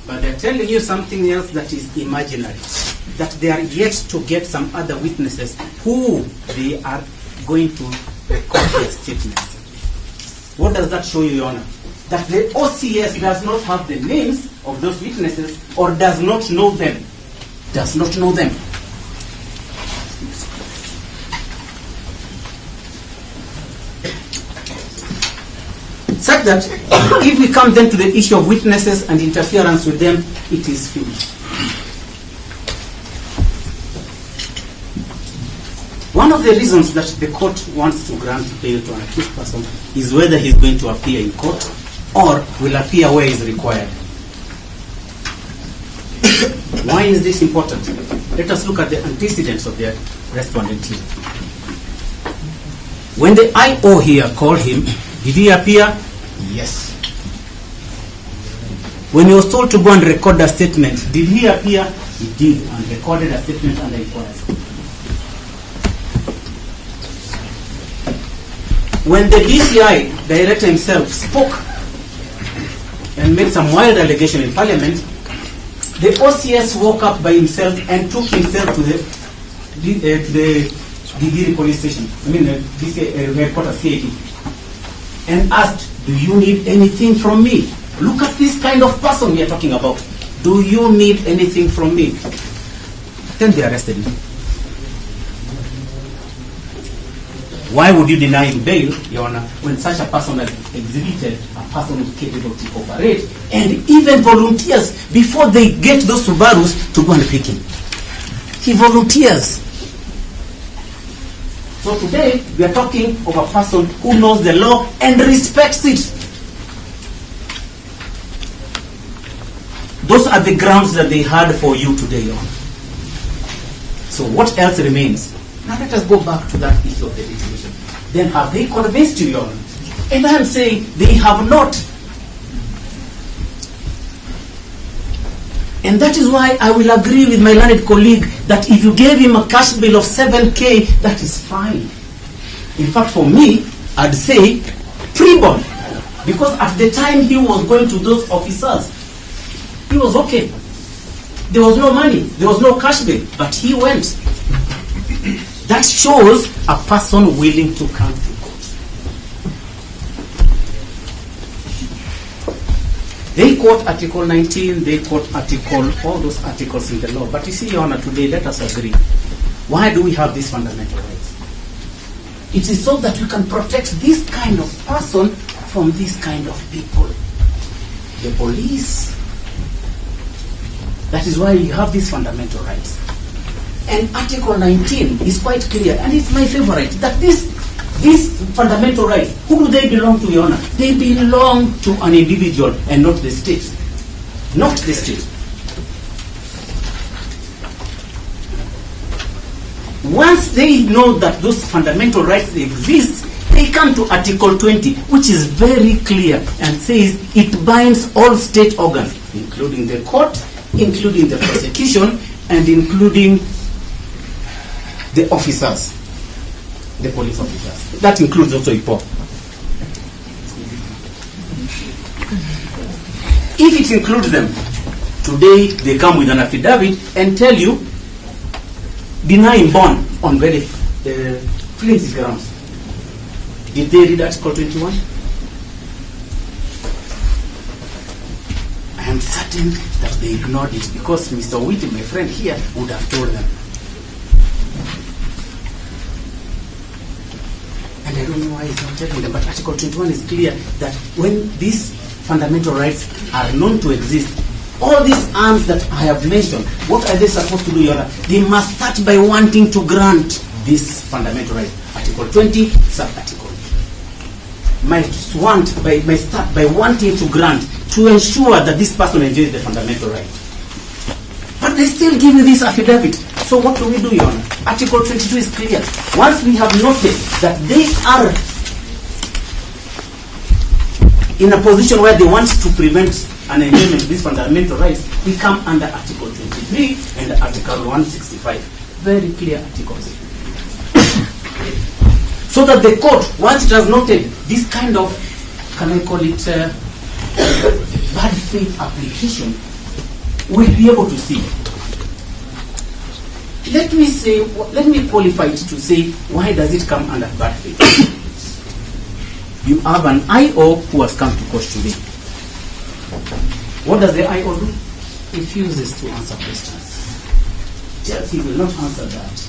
but they're telling you something else that is imaginary. That they are yet to get some other witnesses who they are going to record their statements. What does that show you, Your Honor? That the OCS does not have the names of those witnesses or does not know them. Does not know them. such that if we come then to the issue of witnesses and interference with them, it is finished. One of the reasons that the court wants to grant bail to an accused person is whether he's going to appear in court or will appear where is required. Why is this important? Let us look at the antecedents of the respondent here. When the IO here called him, did he appear? Yes. When he was told to go and record a statement, did he appear? He did, and recorded a statement under inquiry. When the DCI director himself spoke and made some wild allegation in Parliament, the OCS woke up by himself and took himself to the Gigiri police station, headquarters CID, and asked, do you need anything from me? Look at this kind of person we are talking about. Do you need anything from me? Then they arrested him. Why would you deny him bail, Your Honor, when such a person has exhibited a person who is capable to cooperate and even volunteers before they get those Subarus to go and pick him? He volunteers. So today, we are talking of a person who knows the law and respects it. Those are the grounds that they had for you today, Your Honor. So what else remains? Now let us go back to that issue of the litigation. Then have they convinced you, Your Honor? And I am saying they have not. And that is why I will agree with my learned colleague that if you gave him a cash bill of 7K, that is fine. In fact, for me, I'd say pre-bond. Because at the time he was going to those officers, he was okay. There was no money, there was no cash bill, but he went. That shows a person willing to come to court. They quote Article 19, they quote all those articles in the law. But you see, Your Honor, today, let us agree. Why do we have these fundamental rights? It is so that we can protect this kind of person from this kind of people. The police. That is why you have these fundamental rights. And Article 19 is quite clear, and it's my favorite, that these fundamental rights, who do they belong to, Your Honor? They belong to an individual and not the state. Not the state. Once they know that those fundamental rights exist, they come to Article 20, which is very clear and says it binds all state organs, including the court, including the prosecution, and including the officers, the police officers. That includes also IPO. If it includes them, today they come with an affidavit and tell you, denying bond on very flimsy grounds. Did they read Article 21? I am certain that they ignored it because Mr. Whitty, my friend here, would have told them. And I don't know why he's not telling them, but Article 21 is clear that when these fundamental rights are known to exist, all these arms that I have mentioned, what are they supposed to do, Your Honor? They must start by wanting to grant this fundamental right. Article 20, sub-article. Might start by wanting to grant to ensure that this person enjoys the fundamental right. But they still give you this affidavit. So what do we do, Your Honor? Article 22 is clear. Once we have noted that they are in a position where they want to prevent an enjoyment of these fundamental rights, we come under Article 23 and Article 165. Very clear articles. So that the court, once it has noted this kind of, can I call it, bad faith application, will be able to see. Let me qualify it to say, why does it come under bad faith? You have an IO who has come to court today. What does the IO do? Refuses to answer questions. Tells he will not answer that.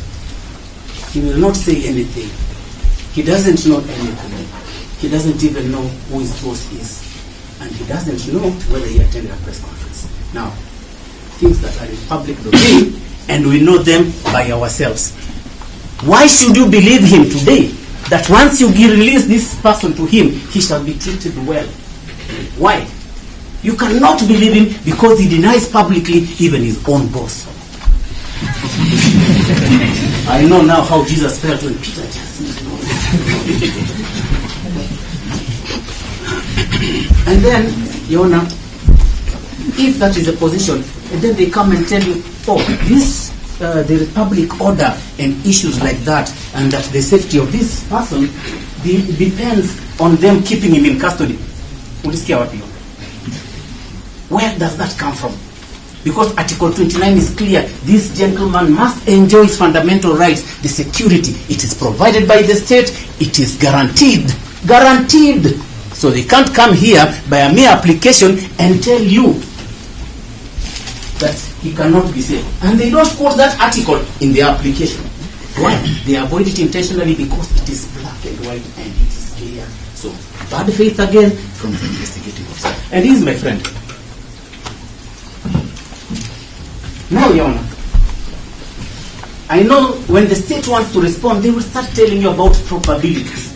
He will not say anything. He doesn't know anything. he doesn't even know who his boss is. And he doesn't know whether he attended a press conference. Now, things that are in public domain, and we know them by ourselves. Why should you believe him today? That once you release this person to him, he shall be treated well. Why? You cannot believe him because he denies publicly even his own boss. I know now how Jesus felt when Peter just and then, Yona, if that is a position, and then they come and tell you, oh, this the republic order and issues like that, and that the safety of this person depends on them keeping him in custody. Where does that come from? Because Article 29 is clear. This gentleman must enjoy his fundamental rights. The security, it is provided by the state. It is guaranteed. Guaranteed. So they can't come here by a mere application and tell you that he cannot be safe. And they don't quote that article in their application. Why? They avoid it intentionally because it is black and white and it is clear. So, bad faith again from the investigating officer. And he is my friend. Now, Your Honor, I know when the state wants to respond, they will start telling you about probabilities.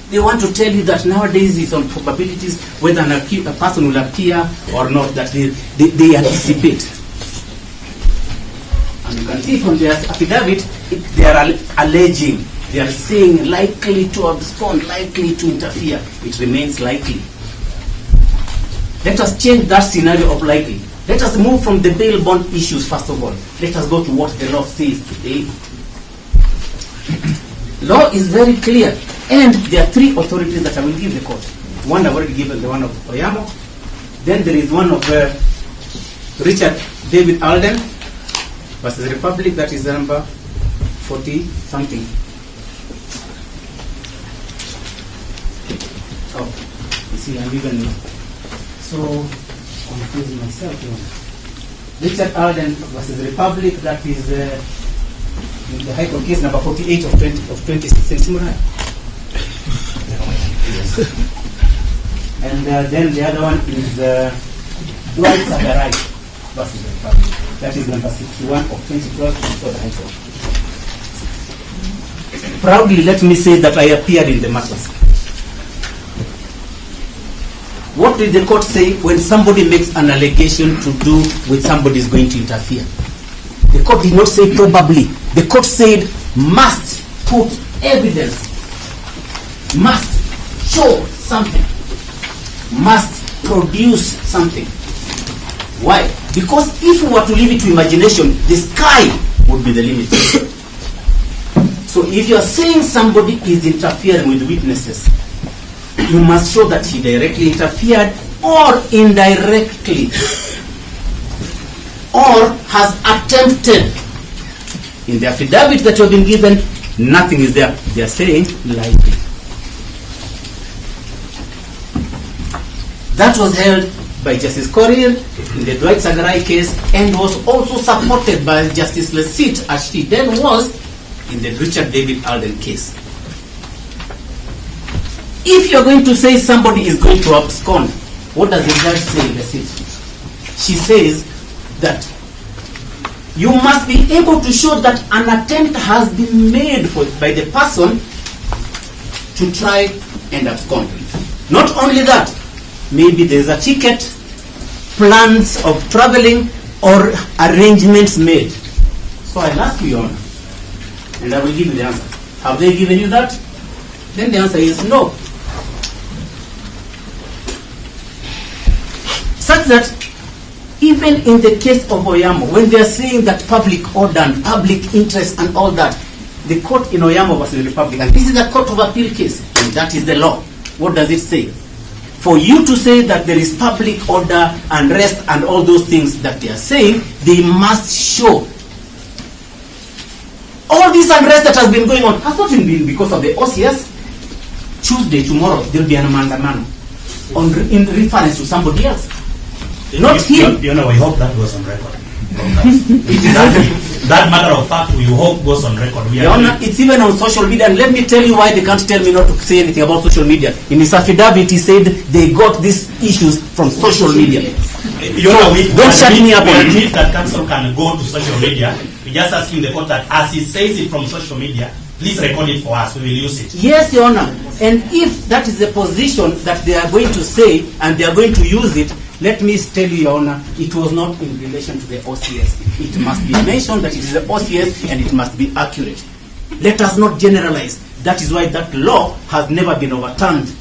They want to tell you that nowadays it's on probabilities whether a person will appear or not, that they anticipate. And you can see from their affidavit, they are alleging, they are saying likely to abscond, likely to interfere. It remains likely. Let us change that scenario of likely. Let us move from the bail bond issues first of all. Let us go to what the law says today. Law is very clear. And there are three authorities that I will give the court. One I've already given, the one of Oyamo. Then there is one of Richard David Alden versus the Republic, that is number 40-something. Oh, you see, I'm even so confusing myself. Richard Alden versus the Republic, that is the High Court case number 48 of 2016. Yes. And then the other one is Dwight Sagarai versus the Republic. That is number 61 of 2012 for the High Court. Proudly, let me say that I appeared in the matters. What did the court say when somebody makes an allegation to do with somebody is going to interfere? The court did not say probably. The court said must put evidence, must show something, must produce something. Why? Because if we were to leave it to imagination, the sky would be the limit. So if you are saying somebody is interfering with witnesses, you must show that he directly interfered or indirectly or has attempted. In the affidavit that you have been given, nothing is there. They are saying likely. That was held by Justice Korir in the Dwight Sagarai case and was also supported by Justice Lesit as she then was in the Richard David Alden case. If you're going to say somebody is going to abscond, what does the judge say, Lesit? She says that you must be able to show that an attempt has been made by the person to try and abscond. Not only that, maybe there's a ticket, plans of traveling, or arrangements made. So I'll ask you, Your Honor, and I will give you the answer. Have they given you that? Then the answer is no. Such that even in the case of Oyamo, when they are saying that public order and public interest and all that, the court in Oyamo versus the Republic, and this is a court of appeal case, and that is the law. What does it say? For you to say that there is public order, unrest, and all those things that they are saying, they must show. All this unrest that has been going on has not been because of the OCS. Tuesday, tomorrow, there will be an mandamano in reference to somebody else. Not him. You know, I hope that was on record. That matter of fact, we hope goes on record. Your Honor, it's even on social media, and let me tell you why they can't tell me not to say anything about social media. In his affidavit, he said they got these issues from social media. Your Honor, don't shut me up we on admit that counsel can go to social media. We're just asking the court that as he says it from social media, please record it for us. We will use it. Yes, Your Honor. And if that is the position that they are going to say and they are going to use it, let me tell you, Your Honor, it was not in relation to the OCS. It must be mentioned that it is the OCS and it must be accurate. Let us not generalize. That is why that law has never been overturned.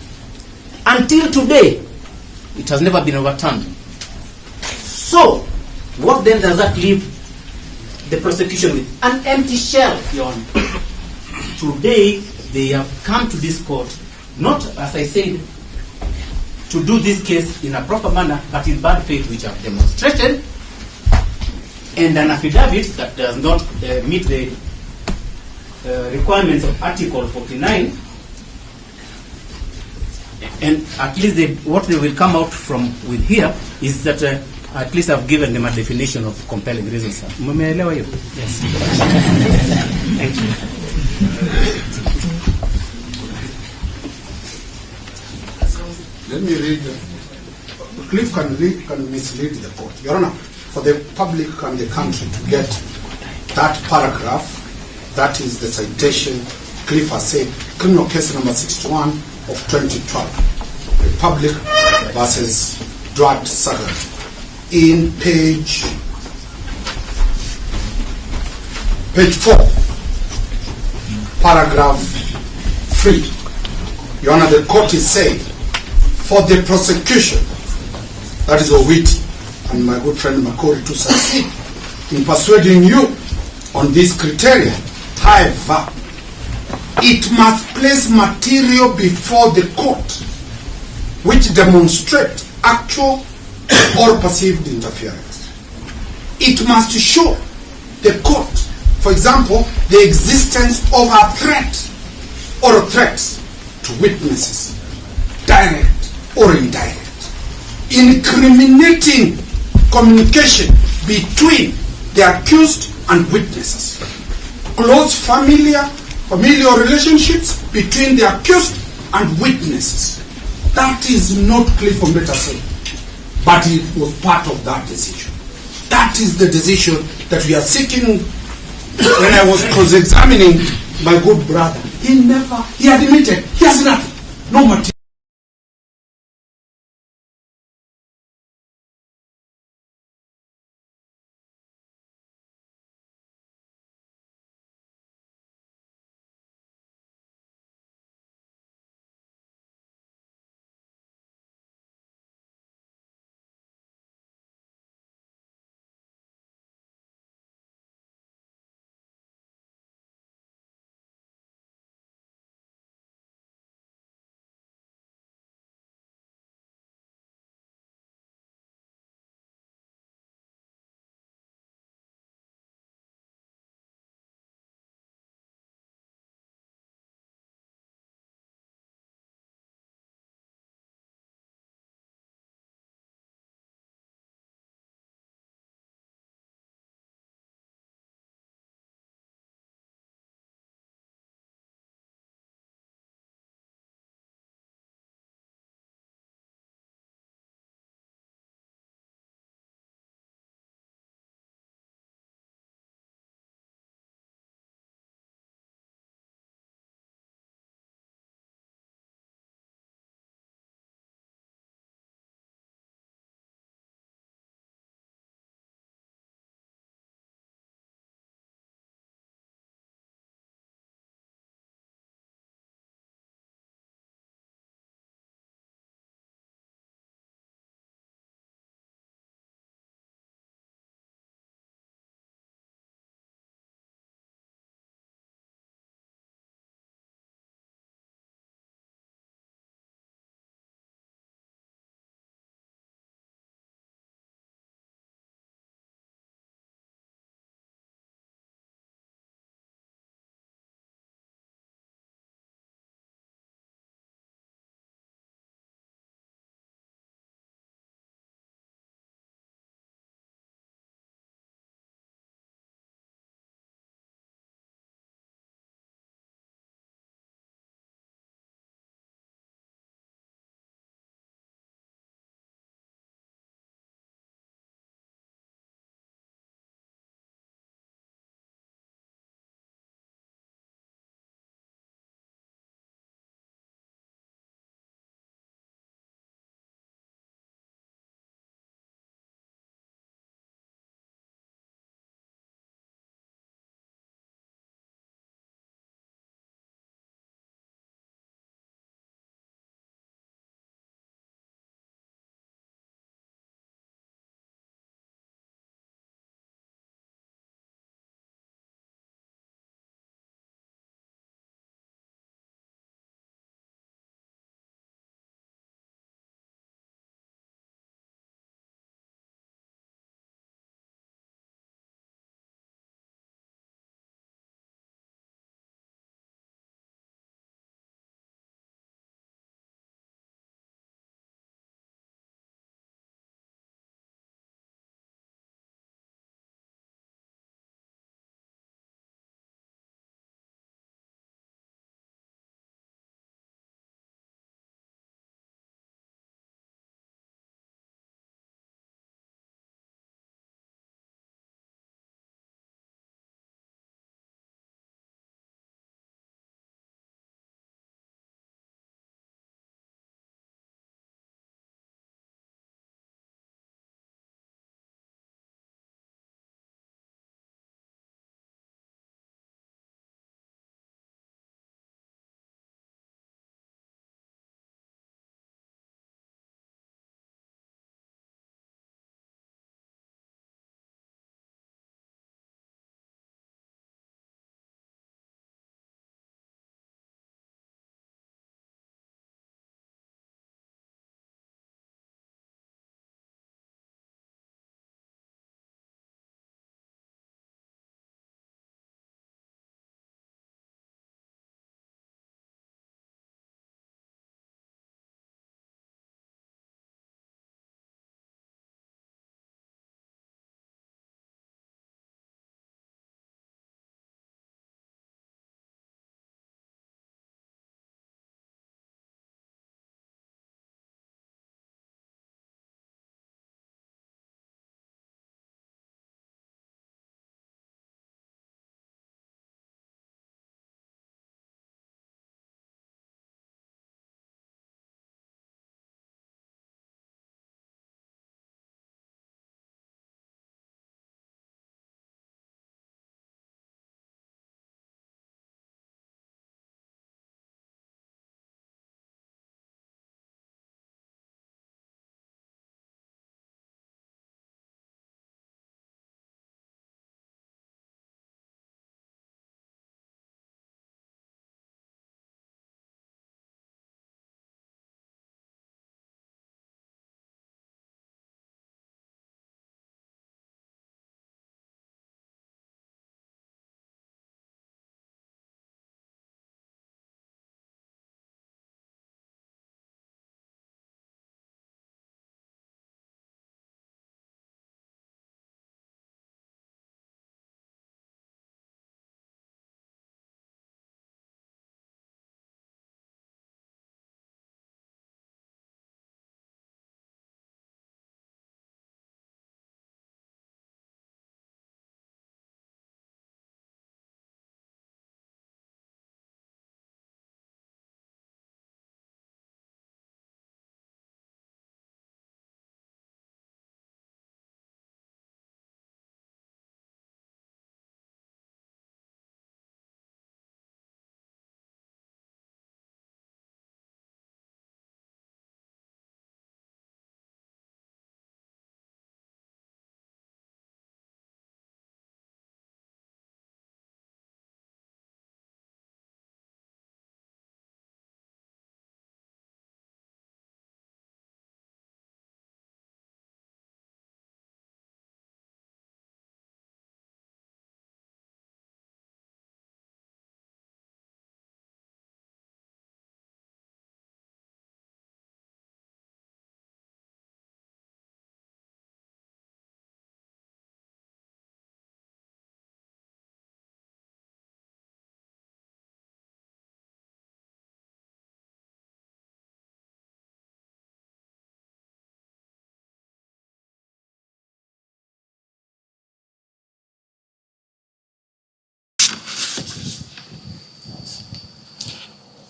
Until today, it has never been overturned. So, what then does that leave the prosecution with? An empty shell, Your Honor. Today, they have come to this court, not, as I said, to do this case in a proper manner, but in bad faith, which have demonstrated, and an affidavit that does not meet the requirements of Article 49, and at least what they will come out from with here is that at least I've given them a definition of compelling reasons. Mumeelewa hiyo? Yes. Thank you. Let me read. Cliff can mislead the court. Your Honor, for the public and the country to get that paragraph, that is the citation Cliff has said, criminal case number 61 of 2012, Republic versus Drat Sagar, in page 4, paragraph 3. Your Honor, the court is saying, for the prosecution, that is Owiti and my good friend Makori, to succeed in persuading you on this criteria, however, it must place material before the court which demonstrate actual or perceived interference. It must show the court, for example, the existence of a threat or threats to witnesses, direct or indirect, incriminating communication between the accused and witnesses, close familial relationships between the accused and witnesses. That is not clear from letter say, but it was part of that decision. That is the decision that we are seeking. When I was cross-examining my good brother, he admitted he has nothing, no material.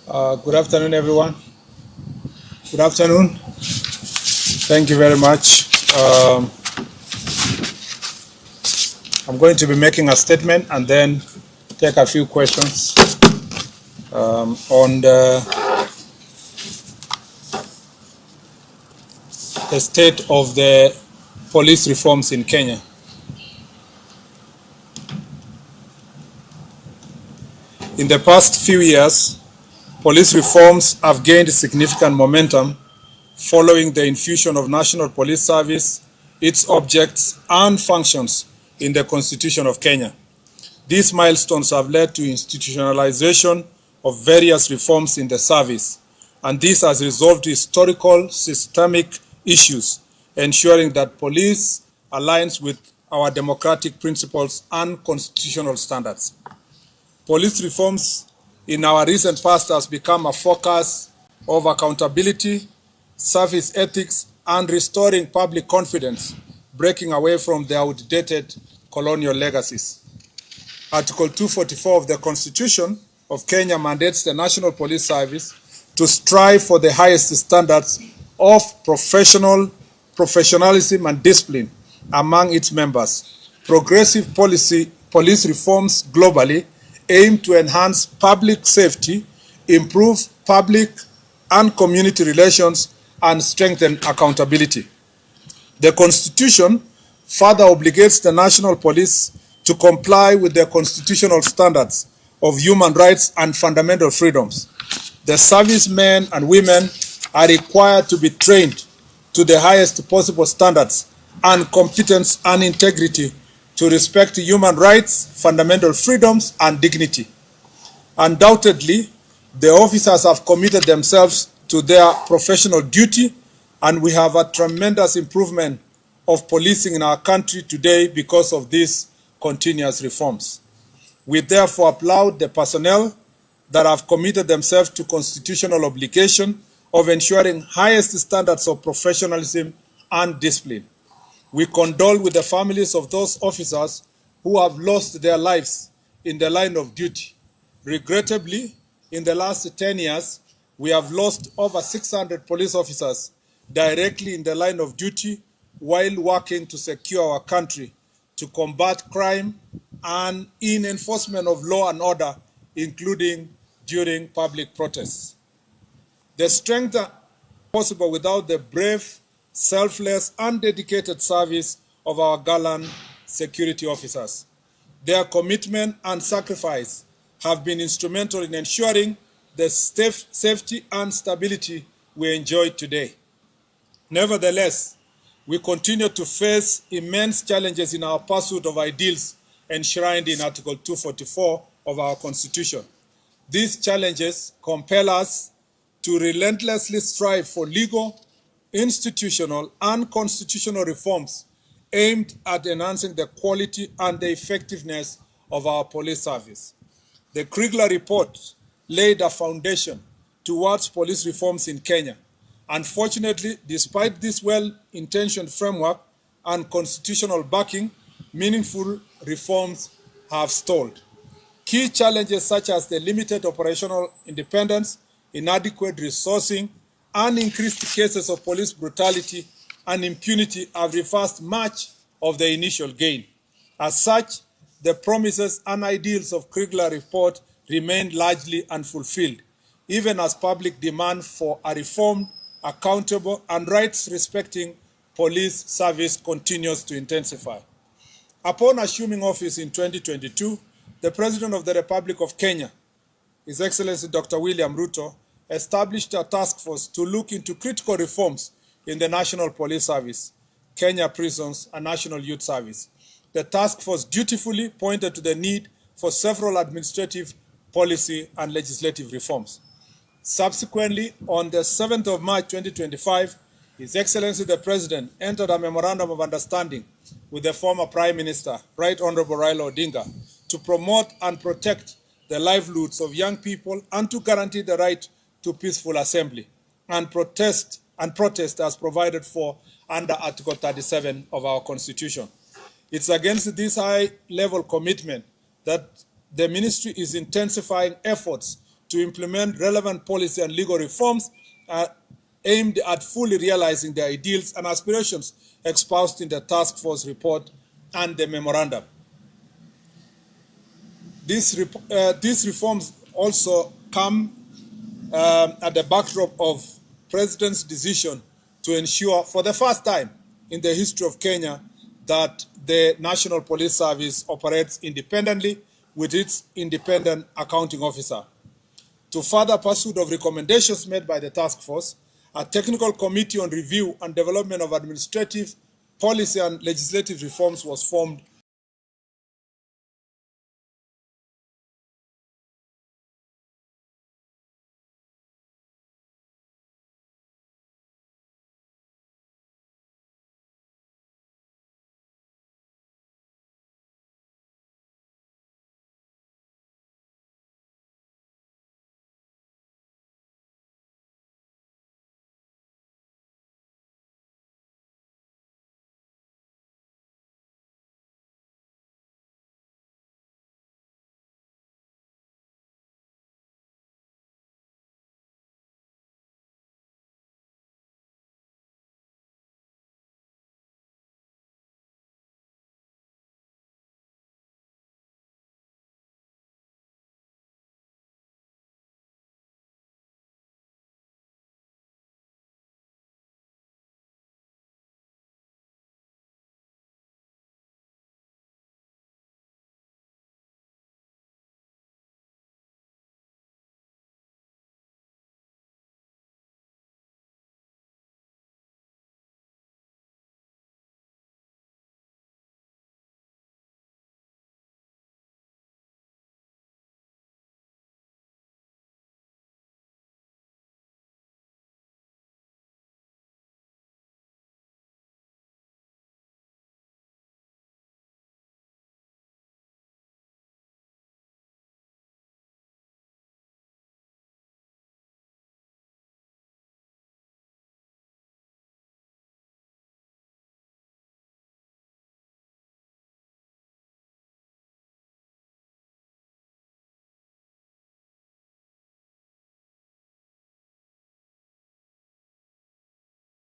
Good afternoon, everyone. Good afternoon. Thank you very much. I'm going to be making a statement and then take a few questions on the state of the police reforms in Kenya. In the past few years, police reforms have gained significant momentum following the infusion of National Police Service, its objects and functions in the Constitution of Kenya. These milestones have led to institutionalization of various reforms in the service, and this has resolved historical systemic issues, ensuring that police aligns with our democratic principles and constitutional standards. Police reforms in our recent past has become a focus of accountability, service ethics, and restoring public confidence, breaking away from the outdated colonial legacies. Article 244 of the Constitution of Kenya mandates the National Police Service to strive for the highest standards of professionalism and discipline among its members. Progressive police reforms globally aim to enhance public safety, improve public and community relations, and strengthen accountability. The Constitution further obligates the National Police to comply with the constitutional standards of human rights and fundamental freedoms. The servicemen and women are required to be trained to the highest possible standards and competence and integrity to respect human rights, fundamental freedoms, and dignity. Undoubtedly, the officers have committed themselves to their professional duty, and we have a tremendous improvement of policing in our country today because of these continuous reforms. We therefore applaud the personnel that have committed themselves to constitutional obligation of ensuring highest standards of professionalism and discipline. We condole with the families of those officers who have lost their lives in the line of duty. Regrettably, in the last 10 years, we have lost over 600 police officers directly in the line of duty while working to secure our country, to combat crime, and in enforcement of law and order, including during public protests. The strength is possible without the brave, selfless, and dedicated service of our gallant security officers. Their commitment and sacrifice have been instrumental in ensuring the safety and stability we enjoy today. Nevertheless, we continue to face immense challenges in our pursuit of ideals enshrined in Article 244 of our Constitution. These challenges compel us to relentlessly strive for legal, institutional, and constitutional reforms aimed at enhancing the quality and the effectiveness of our police service. The Kriegler report laid a foundation towards police reforms in Kenya. Unfortunately, despite this well-intentioned framework and constitutional backing, meaningful reforms have stalled. Key challenges such as the limited operational independence, inadequate resourcing, and increased cases of police brutality and impunity have reversed much of the initial gain. As such, the promises and ideals of Kriegler report remain largely unfulfilled, even as public demand for a reformed, accountable, and rights-respecting police service continues to intensify. Upon assuming office in 2022, the President of the Republic of Kenya, His Excellency Dr. William Ruto, established a task force to look into critical reforms in the National Police Service, Kenya Prisons, and National Youth Service. The task force dutifully pointed to the need for several administrative, policy, and legislative reforms. Subsequently, on the 7th of March 2025, His Excellency the President entered a memorandum of understanding with the former Prime Minister, Right Honorable Raila Odinga, to promote and protect the livelihoods of young people and to guarantee the right to peaceful assembly and protest as provided for under Article 37 of our Constitution. It's against this high-level commitment that the Ministry is intensifying efforts to implement relevant policy and legal reforms aimed at fully realizing the ideals and aspirations espoused in the task force report and the memorandum. These reforms also come at the backdrop of President's decision to ensure for the first time in the history of Kenya that the National Police Service operates independently with its independent accounting officer. To further pursuit of recommendations made by the task force, a technical committee on review and development of administrative, policy and legislative reforms was formed